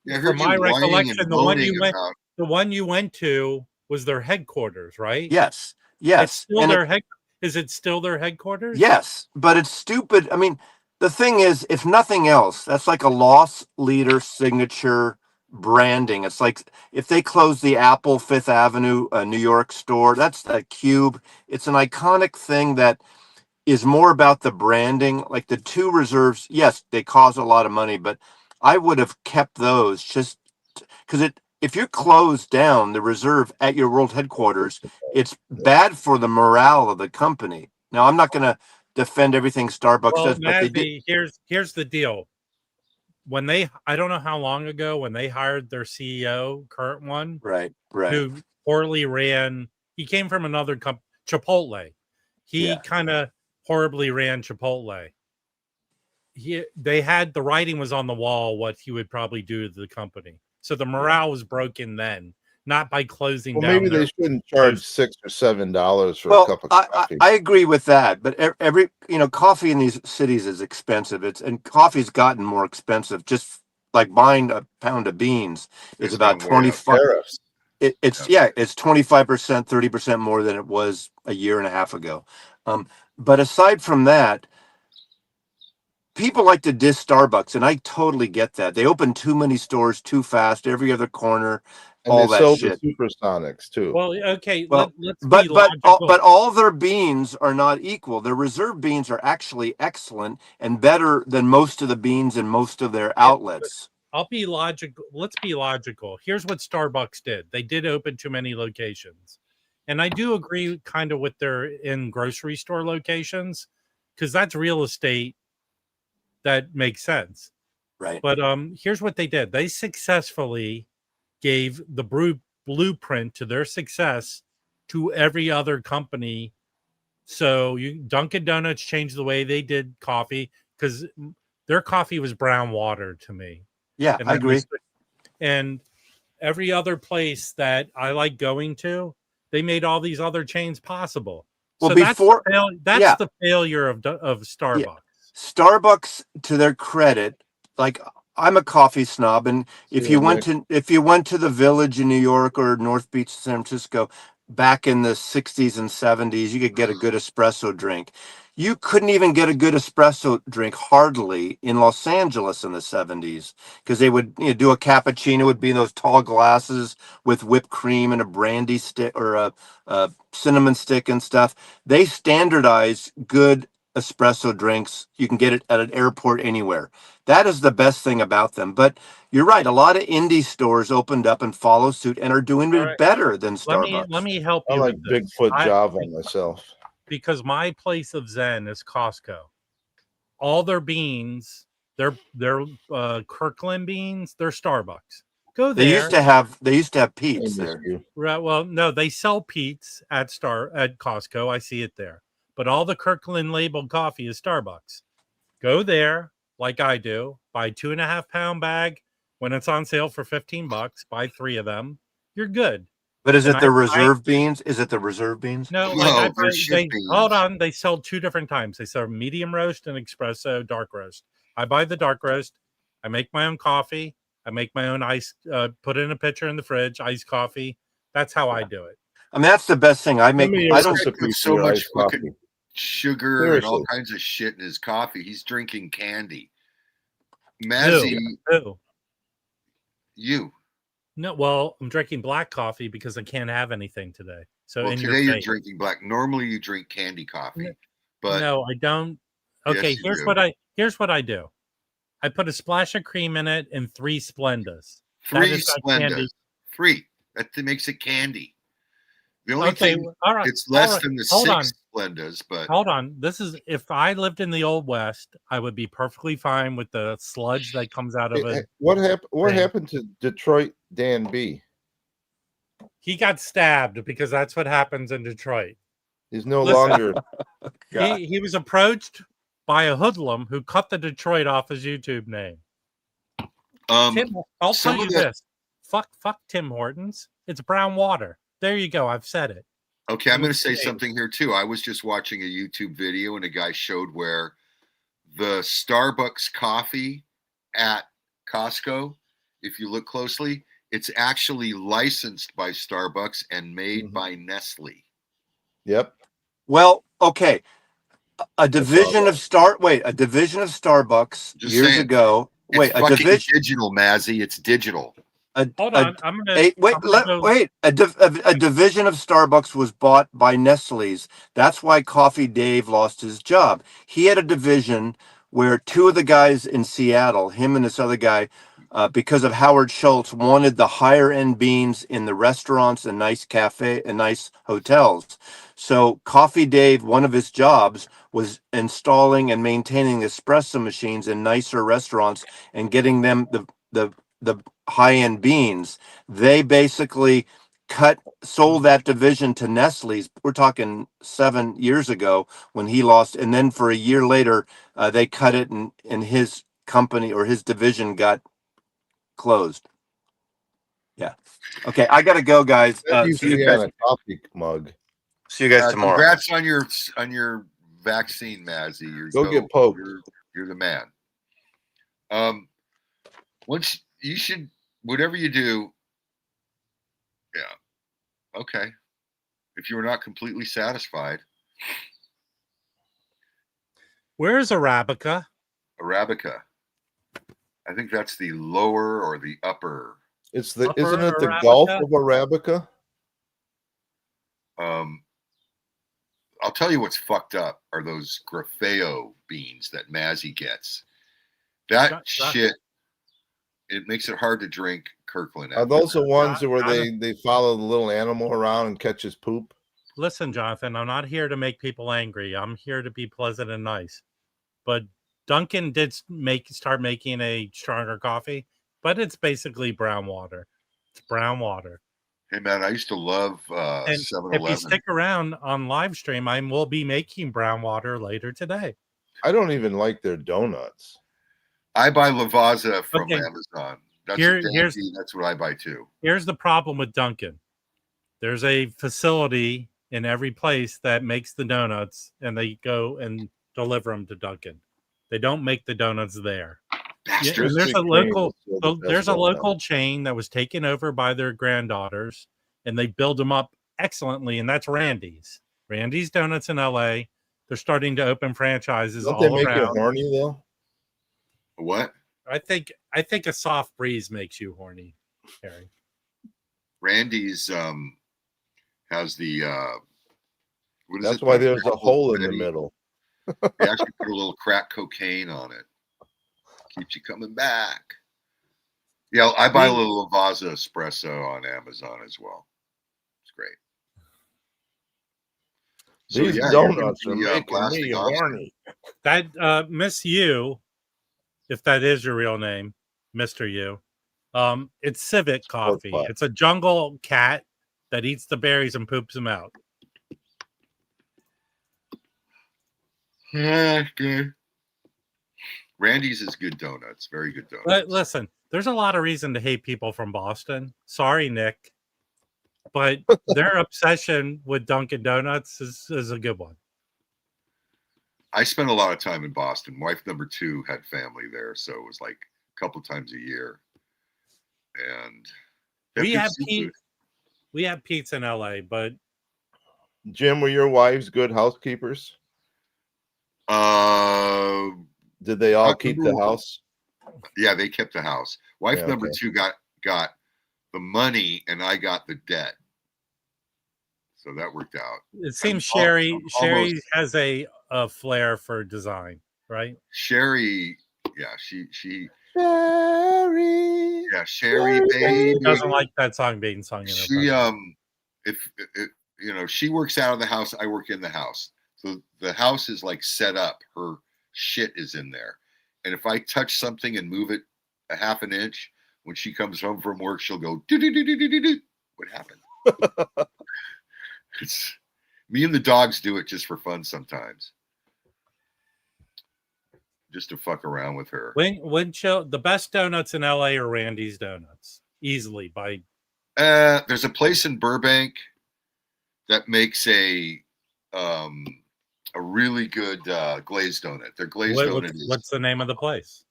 Yeah, I from heard you my whining recollection, and the one moaning you went, about. the one you went to was their headquarters, right? Yes, It's yes, still and their head. Is it still their headquarters? yes, but it's stupid. I mean, the thing is, if nothing else, that's like a loss leader signature branding. It's like if they close the Apple Fifth Avenue New York store, that's a cube. It's an iconic thing that is more about the branding. Like the two reserves, yes, they cost a lot of money, but I would have kept those just because if you're closed down the reserve at your world headquarters, it's bad for the morale of the company. Now, I'm not going to defend everything Starbucks Well, does, but they did. Mazzy, here's the deal. When I don't know how long ago, when they hired their CEO, current one, Right. who poorly ran, he came from another company, Chipotle. He Yeah. kind of horribly ran Chipotle. They had the writing was on the wall what he would probably do to the company. So the morale was broken then, not by closing Well, down. maybe they shouldn't charge $6 or $7 for a Well, cup of I coffee. agree with that, but every coffee in these cities is expensive. And coffee's gotten more expensive. Just like buying a pound of beans is It's about gone way up. 25. Tariffs. It's 25%, 30% more than it was a year and a half ago. But aside from that, people like to diss Starbucks, and I totally get that. They open too many stores too fast, every other corner, And all they that sold shit. the Supersonics too. Well, okay, Well, let's be but logical. all their beans are not equal. Their reserve beans are actually excellent and better than most of the beans in most of their outlets. I'll be logical. Let's be logical. Here's what Starbucks did. They did open too many locations. And I do agree kind of with their in grocery store locations because that's real estate that makes sense. Right. But here's what they did. They successfully gave the blueprint to their success to every other company. So Dunkin' Donuts changed the way they did coffee because their coffee was brown water to me. Yeah, And I agree. And every other place that I like going to, they made all these other chains possible. Well, So before that's the failure of Starbucks. Starbucks, to their credit, like I'm a coffee snob, and if you went to the Village in New York or North Beach, San Francisco, back in the 60s and 70s, you could get a good espresso drink. You couldn't even get a good espresso drink hardly in Los Angeles in the 70s because they would do a cappuccino, would be in those tall glasses with whipped cream and a brandy stick or a cinnamon stick and stuff. They standardized good espresso drinks. You can get it at an airport anywhere. That is the best thing about them. But you're right. A lot of indie stores opened up and follow suit and are doing it better than Starbucks. Let me help I you like with this. Bigfoot Java myself. Because my place of Zen is Costco. All their beans, their Kirkland beans, they're Starbucks. Go there. They used to have Pete's there. Right. Well, no, they sell Pete's at Costco. I see it there. But all the Kirkland labeled coffee is Starbucks. Go there, like I do, buy 2.5 pound bag. When it's on sale for $15, buy 3 of them. You're good. But is it the reserve beans? Is it the reserve beans? No, hold on. They sell 2 different times. They sell medium roast and espresso dark roast. I buy the dark roast. I make my own coffee. I make my own ice, put it in a pitcher in the fridge, iced coffee. That's how I do it. I mean, that's the best thing. I don't put so much fucking sugar and all kinds of shit in his coffee. He's drinking candy. Mazzy, you. No, well, I'm drinking black coffee because I can't have anything today. So today you're drinking black. Normally you drink candy coffee, but no, I don't. Okay, here's what I do. I put a splash of cream in it and 3 Splendas. 3 Splendas. 3. That makes it candy. The only thing, it's less than the 6 Splendas, but hold on. This is if I lived in the Old West, I would be perfectly fine with the sludge that comes out of it. What happened to Detroit Dan B? He got stabbed because that's what happens in Detroit. He's no longer. He was approached by a hoodlum who cut the Detroit off his YouTube name. Tim, I'll tell you this. Fuck Tim Hortons. It's brown water. There you go. I've said it. Okay, I'm going to say something here too. I was just watching a YouTube video and a guy showed where the Starbucks coffee at Costco if you look closely, it's actually licensed by Starbucks and made by Nestle. Yep. Well, okay. A division of Starbucks Just years saying. ago. It's Wait, a fucking division. digital, Mazzy. It's digital. Hold on. A division of Starbucks was bought by Nestle's. That's why Coffee Dave lost his job. He had a division where two of the guys in Seattle, him and this other guy, because of Howard Schultz, wanted the higher end beans in the restaurants and nice cafe and nice hotels. So Coffee Dave, one of his jobs was installing and maintaining espresso machines in nicer restaurants and getting them the high-end beans. They basically sold that division to Nestle's. We're talking 7 years ago when he lost, and then for a year later, they cut it, and his company or his division got closed. Yeah. Okay, I gotta go, guys. That used See to you be guys. on a coffee mug. See you guys tomorrow. Congrats on your vaccine, Mazzy. You're Go get poked. You're the man. Once you should, whatever you do. Yeah. Okay. If you were not completely satisfied. Where's Arabica? Arabica. I think that's the lower or the upper. It's the Upper isn't it the Arabica? Gulf of Arabica? I'll tell you what's fucked up are those Grafeo beans that Mazzy gets. That shit, it makes it hard to drink Kirkland. Are those the ones Got- where got they follow the little animal around and catch his poop? Listen, Jonathan, I'm not here to make people angry. I'm here to be pleasant and nice. But Dunkin' did start making a stronger coffee, but it's basically brown water. It's brown water. Hey man, I used to love And 7-Eleven. if you stick around on live stream, I will be making brown water later today. I don't even like their donuts. I buy Lavazza from Okay. Amazon. That's that's what I buy too. Here's the problem with Dunkin'. There's a facility in every place that makes the donuts, and they go and deliver them to Dunkin'. They don't make the donuts there. Yeah, and there's a local chain that was taken over by their granddaughters, and they build them up excellently, and that's Randy's. Randy's Donuts in LA. They're starting to open franchises Don't all they make around. you horny though? What? I think a soft breeze makes you horny, Harry. Randy's has the what is That's it? why there's a hole in the middle. They actually put a little crack cocaine on it. Keeps you coming back. Yeah, I buy a little Lavazza espresso on Amazon as well. It's great. So, These yeah, donuts are you're gonna be, making me blasting off. horny. That Miss You, if that is your real name, Mr. You, it's Civic coffee. What? It's a jungle cat that eats the berries and poops them out. Yeah, good. Randy's is good donuts. Very good donuts. But listen, there's a lot of reason to hate people from Boston. Sorry, Nick. But their obsession with Dunkin' Donuts is a good one. I spent a lot of time in Boston. Wife number 2 had family there, so it was like a couple times a year. And We have pizza in LA, but Jim, were your wives good housekeepers? Did they all keep the house? Yeah, they kept the house. Wife number 2 got the money, and I got the debt. So that worked out. it seems Sherry has a flair for design, right? Sherry, yeah, she Sherry. yeah, Sherry baby. Doesn't like that song being sung in her She presence. if she works out of the house, I work in the house. So the house is like set up. Her shit is in there. And if I touch something and move it a half an inch, when she comes home from work, she'll go, do. What happened? It's me and the dogs do it just for fun sometimes. Just to fuck around with her. The best donuts in LA are Randy's Donuts. Easily by There's a place in Burbank that makes a really good glazed donut. Their glazed donut is what's the name of the place?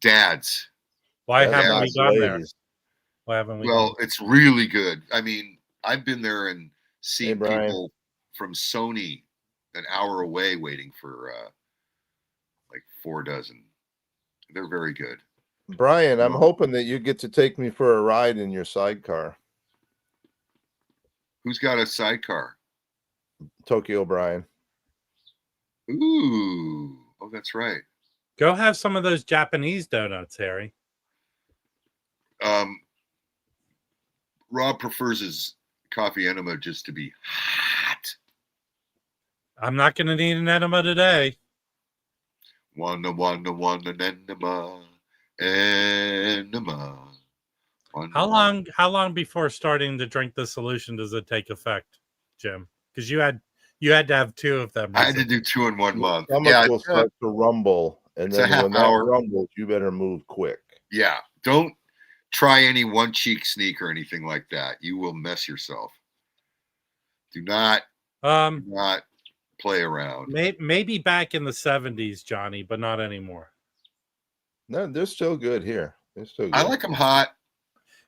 Dad's. Why That's haven't not we gone there? Blaze. Why haven't we? Well, it's really good. I mean, I've been there and Hey, seen Brian. people from Sony an hour away waiting for like 4 dozen. They're very good. Brian, I'm No. hoping that you get to take me for a ride in your sidecar. Who's got a sidecar? Tokyo Brian. Ooh, oh, that's right. Go have some of those Japanese donuts, Harry. Rob prefers his coffee enema just to be hot. I'm not going to need an enema today. Wanna enema. Enema. How long before starting to drink the solution does it take effect, Jim? Because you had to have 2 of them. I had to do 2 in 1 month. Stomach Yeah, will start to rumble, and it's then a half when that hour. rumbles, you better move quick. Yeah, don't try any one cheek sneak or anything like that. You will mess yourself. Do not play around. Maybe back in the 70s, Johnny, but not anymore. No, they're still good here. They're still good. I like them hot.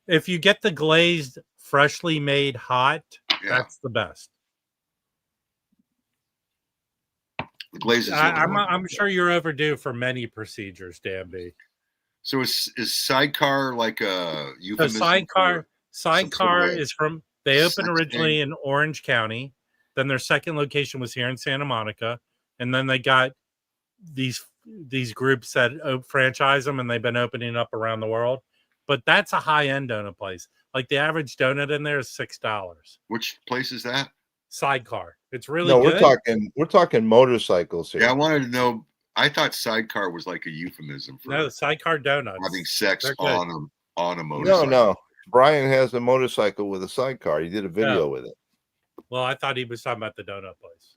If you get the glazed, freshly made hot, Yeah, that's the best. the glaze is the only one. I'm sure you're overdue for many procedures, Danby. So is sidecar like a So euphemism? sidecar sort of is from, they opened sex originally thing? in Orange County. Then their second location was here in Santa Monica. And then they got these groups that franchise them, and they've been opening up around the world. But that's a high-end donut place. Like the average donut in there is $6. Which place is that? Sidecar. It's really No, good. we're talking motorcycles here. Yeah, I wanted to know. I thought sidecar was like a euphemism for No, sidecar donuts. having sex They're good. on a motorcycle. No. Brian has a motorcycle with a sidecar. He did a video with it. Well, I thought he was talking about the donut place.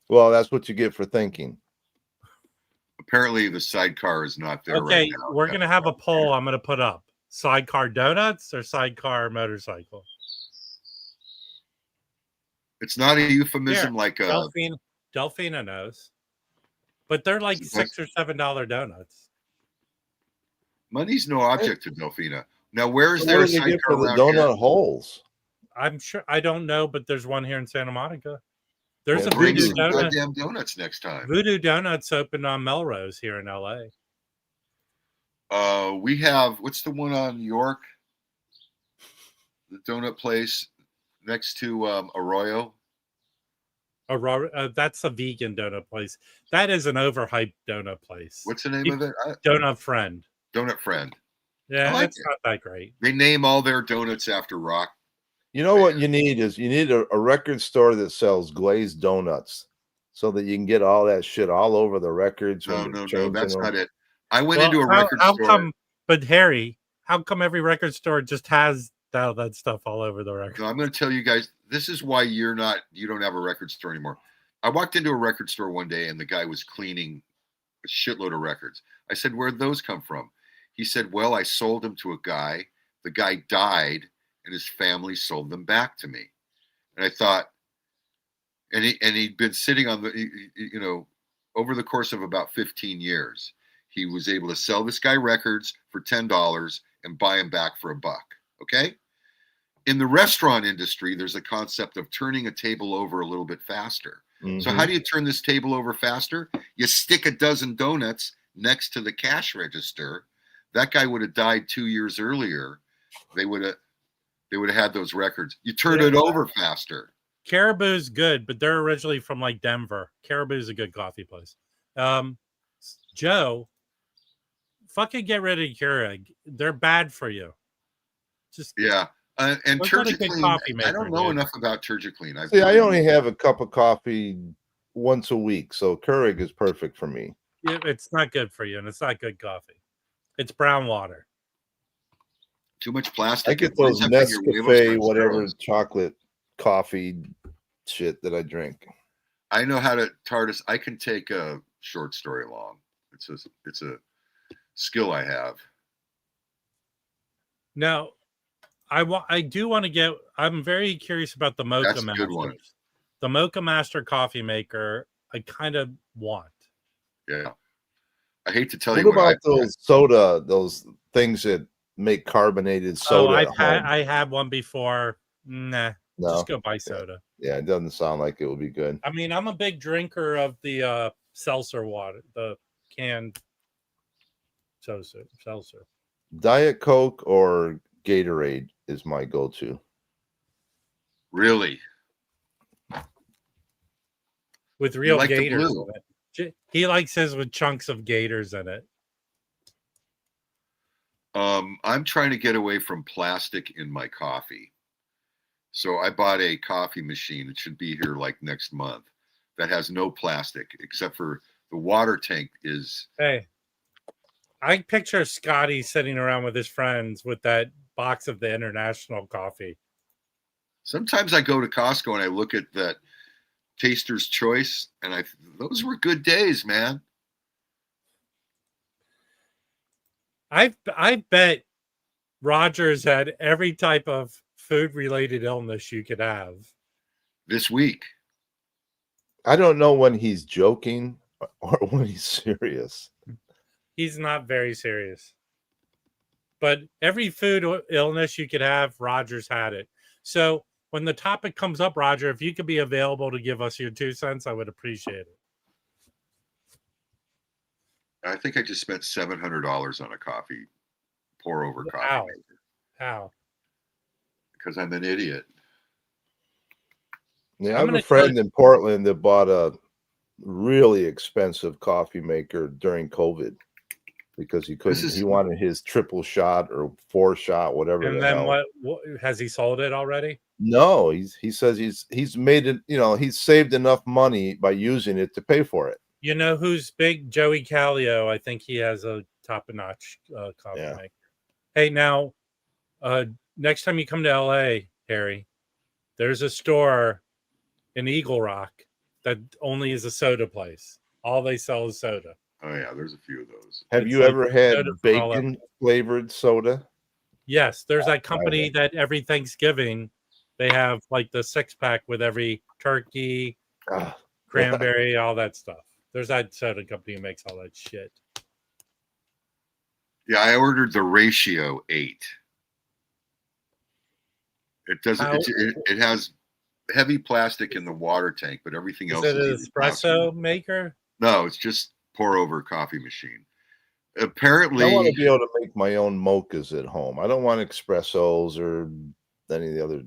Well, that's what you get for thinking. Apparently, the sidecar is not there Okay, right now. we're going to have a poll I'm going to put up. Sidecar donuts or sidecar motorcycle? It's not a euphemism like a. Delphina knows. But they're like $6 or $7 donuts. Money's no object to Delphina. Now, where is What there a do they get sidecar for the around donut here? holes? I'm sure, I don't know, but there's one here in Santa Monica. There's Yeah, a Bring Voodoo some Donut. goddamn donuts next time. Voodoo Donuts opened on Melrose here in LA. We have, what's the one on York? The donut place next to Arroyo. That's a vegan donut place. That is an overhyped donut place. What's the name of it? Donut Friend. Donut Friend. Yeah, like it's not that great. They name all their donuts after rock. You know what you need is you need a record store that sells glazed donuts so that you can get all that shit all over the records. No, when they're that's changing not them. it. I went into a record how store. Come, but Harry, how come every record store just has that stuff all over the record? No, I'm going to tell you guys, this is why you don't have a record store anymore. I walked into a record store one day and the guy was cleaning a shitload of records. I said, where'd those come from? He said, well, I sold them to a guy. The guy died and his family sold them back to me. And I thought, and he'd been sitting on over the course of about 15 years, he was able to sell this guy records for $10 and buy them back for $1. Okay. In the restaurant industry, there's a concept of turning a table over a little bit faster. Mm-hmm. So how do you turn this table over faster? You stick a dozen donuts next to the cash register. That guy would have died 2 years earlier. They would have had those records. You turn it over faster. Caribou's good, but they're originally from like Denver. Caribou's a good coffee place. Joe, fucking get rid of Keurig. They're bad for you. Just yeah. And What's not a good Turgiclean, coffee maker, I don't know dude? enough about Turgiclean. See, I only have a cup of coffee once a week, so Keurig is perfect for me. It's not good for you, and it's not good coffee. It's brown water. Too much plastic. I get It brings those up in your Nescafe, Wavos whatever Monsteros. chocolate coffee shit that I drink. I know how to TARDIS. I can take a short story long. It's a skill I have. Now, I do want to get. I'm very curious about the Mocha That's a good one. Masters. The Mocha Master coffee maker. I kind of want. Yeah. I hate to tell What you what about I've had. those soda, those things that make carbonated soda at home? I had one before. Nah, No? just go buy soda. Yeah, it doesn't sound like it would be good. I mean, I'm a big drinker of the seltzer water, the canned seltzer. Diet Coke or Gatorade is my go-to. Really? With real like the gators blue. in it. He likes his with chunks of gators in it. I'm trying to get away from plastic in my coffee. So I bought a coffee machine. It should be here like next month. That has no plastic except for the water tank is. Hey, I picture Scotty sitting around with his friends with that box of the international coffee. Sometimes I go to Costco and I look at that Taster's Choice, and those were good days, man. I bet Rogers had every type of food-related illness you could have this week. I don't know when he's joking or when he's serious. He's not very serious. But every food illness you could have, Rogers had it. So when the topic comes up, Roger, if you could be available to give us your 2 cents, I would appreciate it. I think I just spent $700 on a coffee pour-over coffee maker. How? Because I'm an idiot. Yeah, I have a friend in Portland that bought a really expensive coffee maker during COVID because he couldn't. He wanted his triple shot or 4-shot, whatever. And then what has he sold it already? No, he says he's made it. You know, he's saved enough money by using it to pay for it. You know who's big? Joey Callio. I think he has a top-notch coffee maker. Hey, now, next time you come to LA, Harry, there's a store in Eagle Rock that only is a soda place. All they sell is soda. Oh yeah, there's a few of those. Have you ever had bacon flavored soda? Yes, there's that company that every Thanksgiving they have like the 6-pack with every turkey, cranberry, all that stuff. There's that soda company who makes all that shit. Yeah, I ordered the Reissue 8. It doesn't. It has heavy plastic in the water tank, but everything else is it an espresso maker? No, it's just pour-over coffee machine. Apparently, I want to be able to make my own mochas at home. I don't want espressos or any of the other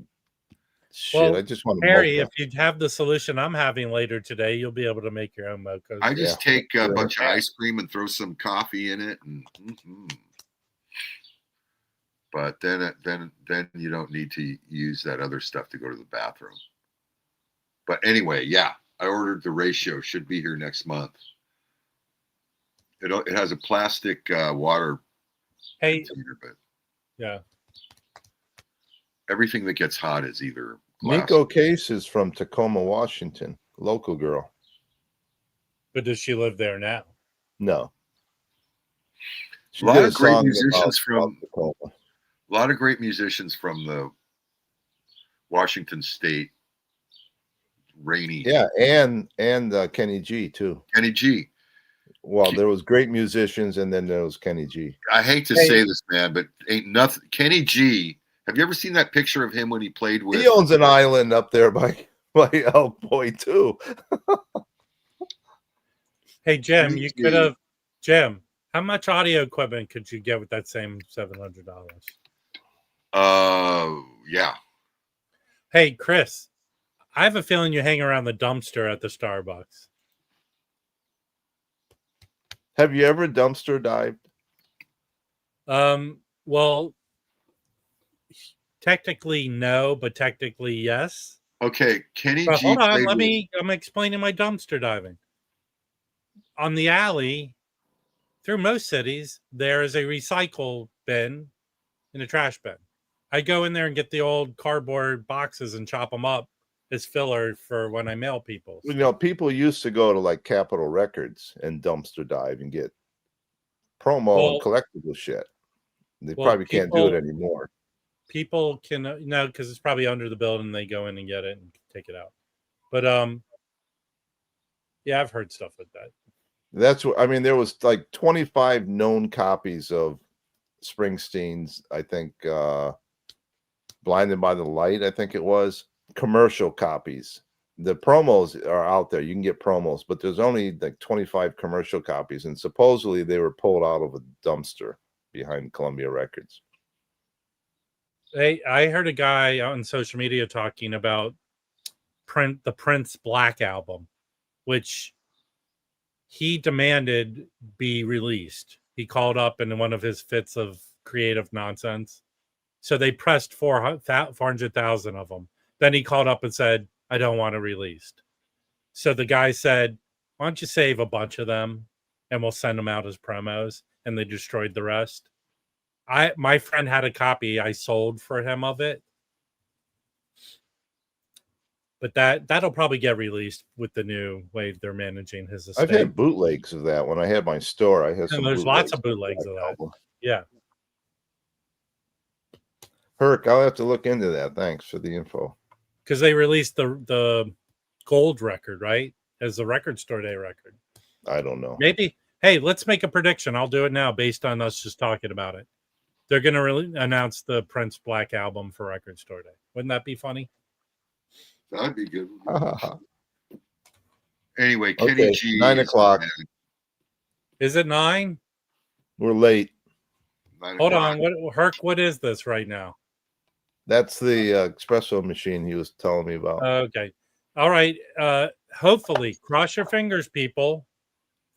shit. Well, I just want to. Harry, if you have the solution I'm having later today, you'll be able to make your own mochas. I just take a bunch of ice cream and throw some coffee in it, and but then you don't need to use that other stuff to go to the bathroom. But anyway, yeah, I ordered the Reissue. Should be here next month. It has a plastic water container, but yeah, everything that gets hot is either Nico Case is from Tacoma, Washington, local girl. But does she live there now? No. A lot of great musicians from the Washington State rainy. Yeah, and Kenny G too. Kenny G. Well, there was great musicians, and then there was Kenny G. I hate to say this, man, but ain't nothing. Kenny G. Have you ever seen that picture of him when he played with? He owns an island up there by Elk Boy too. Hey Jim, you could have how much audio equipment could you get with that same $700? Yeah. Hey Chris, I have a feeling you hang around the dumpster at the Starbucks. Have you ever dumpster dived? Well, technically no, but technically yes. Okay, Kenny But G. Hold on, I'm explaining my dumpster diving. On the alley, through most cities, there is a recycle bin and a trash bin. I go in there and get the old cardboard boxes and chop them up as filler for when I mail people. You know, people used to go to like Capitol Records and dumpster dive and get promo and collectible shit. They probably can't do it anymore. People can no, because it's probably under the building. They go in and get it and take it out. But yeah, I've heard stuff like that. That's what I mean. There was like 25 known copies of Springsteen's, I think, Blinded by the Light, I think it was, commercial copies. The promos are out there. You can get promos, but there's only like 25 commercial copies, and supposedly they were pulled out of a dumpster behind Columbia Records. Hey, I heard a guy on social media talking about the Prince Black album, which he demanded be released. He called up in one of his fits of creative nonsense. So they pressed 400,000 of them. Then he called up and said, I don't want it released. So the guy said, why don't you save a bunch of them and we'll send them out as promos? And they destroyed the rest. My friend had a copy I sold for him of it. But that'll probably get released with the new way they're managing his estate. I've had bootlegs of that. When I had my store, I had some. And there's lots of bootlegs of that. Album. Yeah. Herc, I'll have to look into that. Thanks for the info. Because they released the gold record, right? As the Record Store Day record. I don't know. Maybe. Hey, let's make a prediction. I'll do it now based on us just talking about it. They're going to announce the Prince Black album for Record Store Day. Wouldn't that be funny? That'd be good. Anyway, Kenny Okay, G. 9 o'clock. Is it 9? We're late. 9 Hold o'clock. on. Herc, what is this right now? That's the espresso machine he was telling me about. Okay. All right. Hopefully, cross your fingers, people,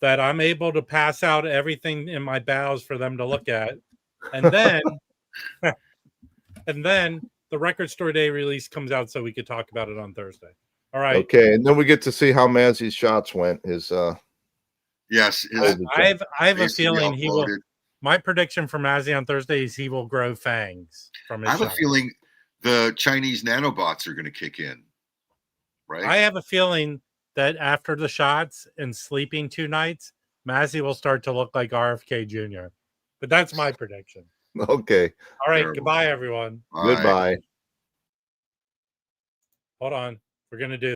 that I'm able to pass out everything in my bows for them to look at. And then, the Record Store Day release comes out so we could talk about it on Thursday. All right. Okay, and then we get to see how Mazzy's shots went. His Yes, I have a basically feeling he will. uploaded. My prediction for Mazzy on Thursday is he will grow fangs from his I have a shot. feeling the Chinese nanobots are going to kick in, right? I have a feeling that after the shots and sleeping 2 nights, Mazzy will start to look like RFK Jr. But that's my prediction. okay. All right. Terrible. Goodbye, everyone. All right. Goodbye. Hold on. We're going to do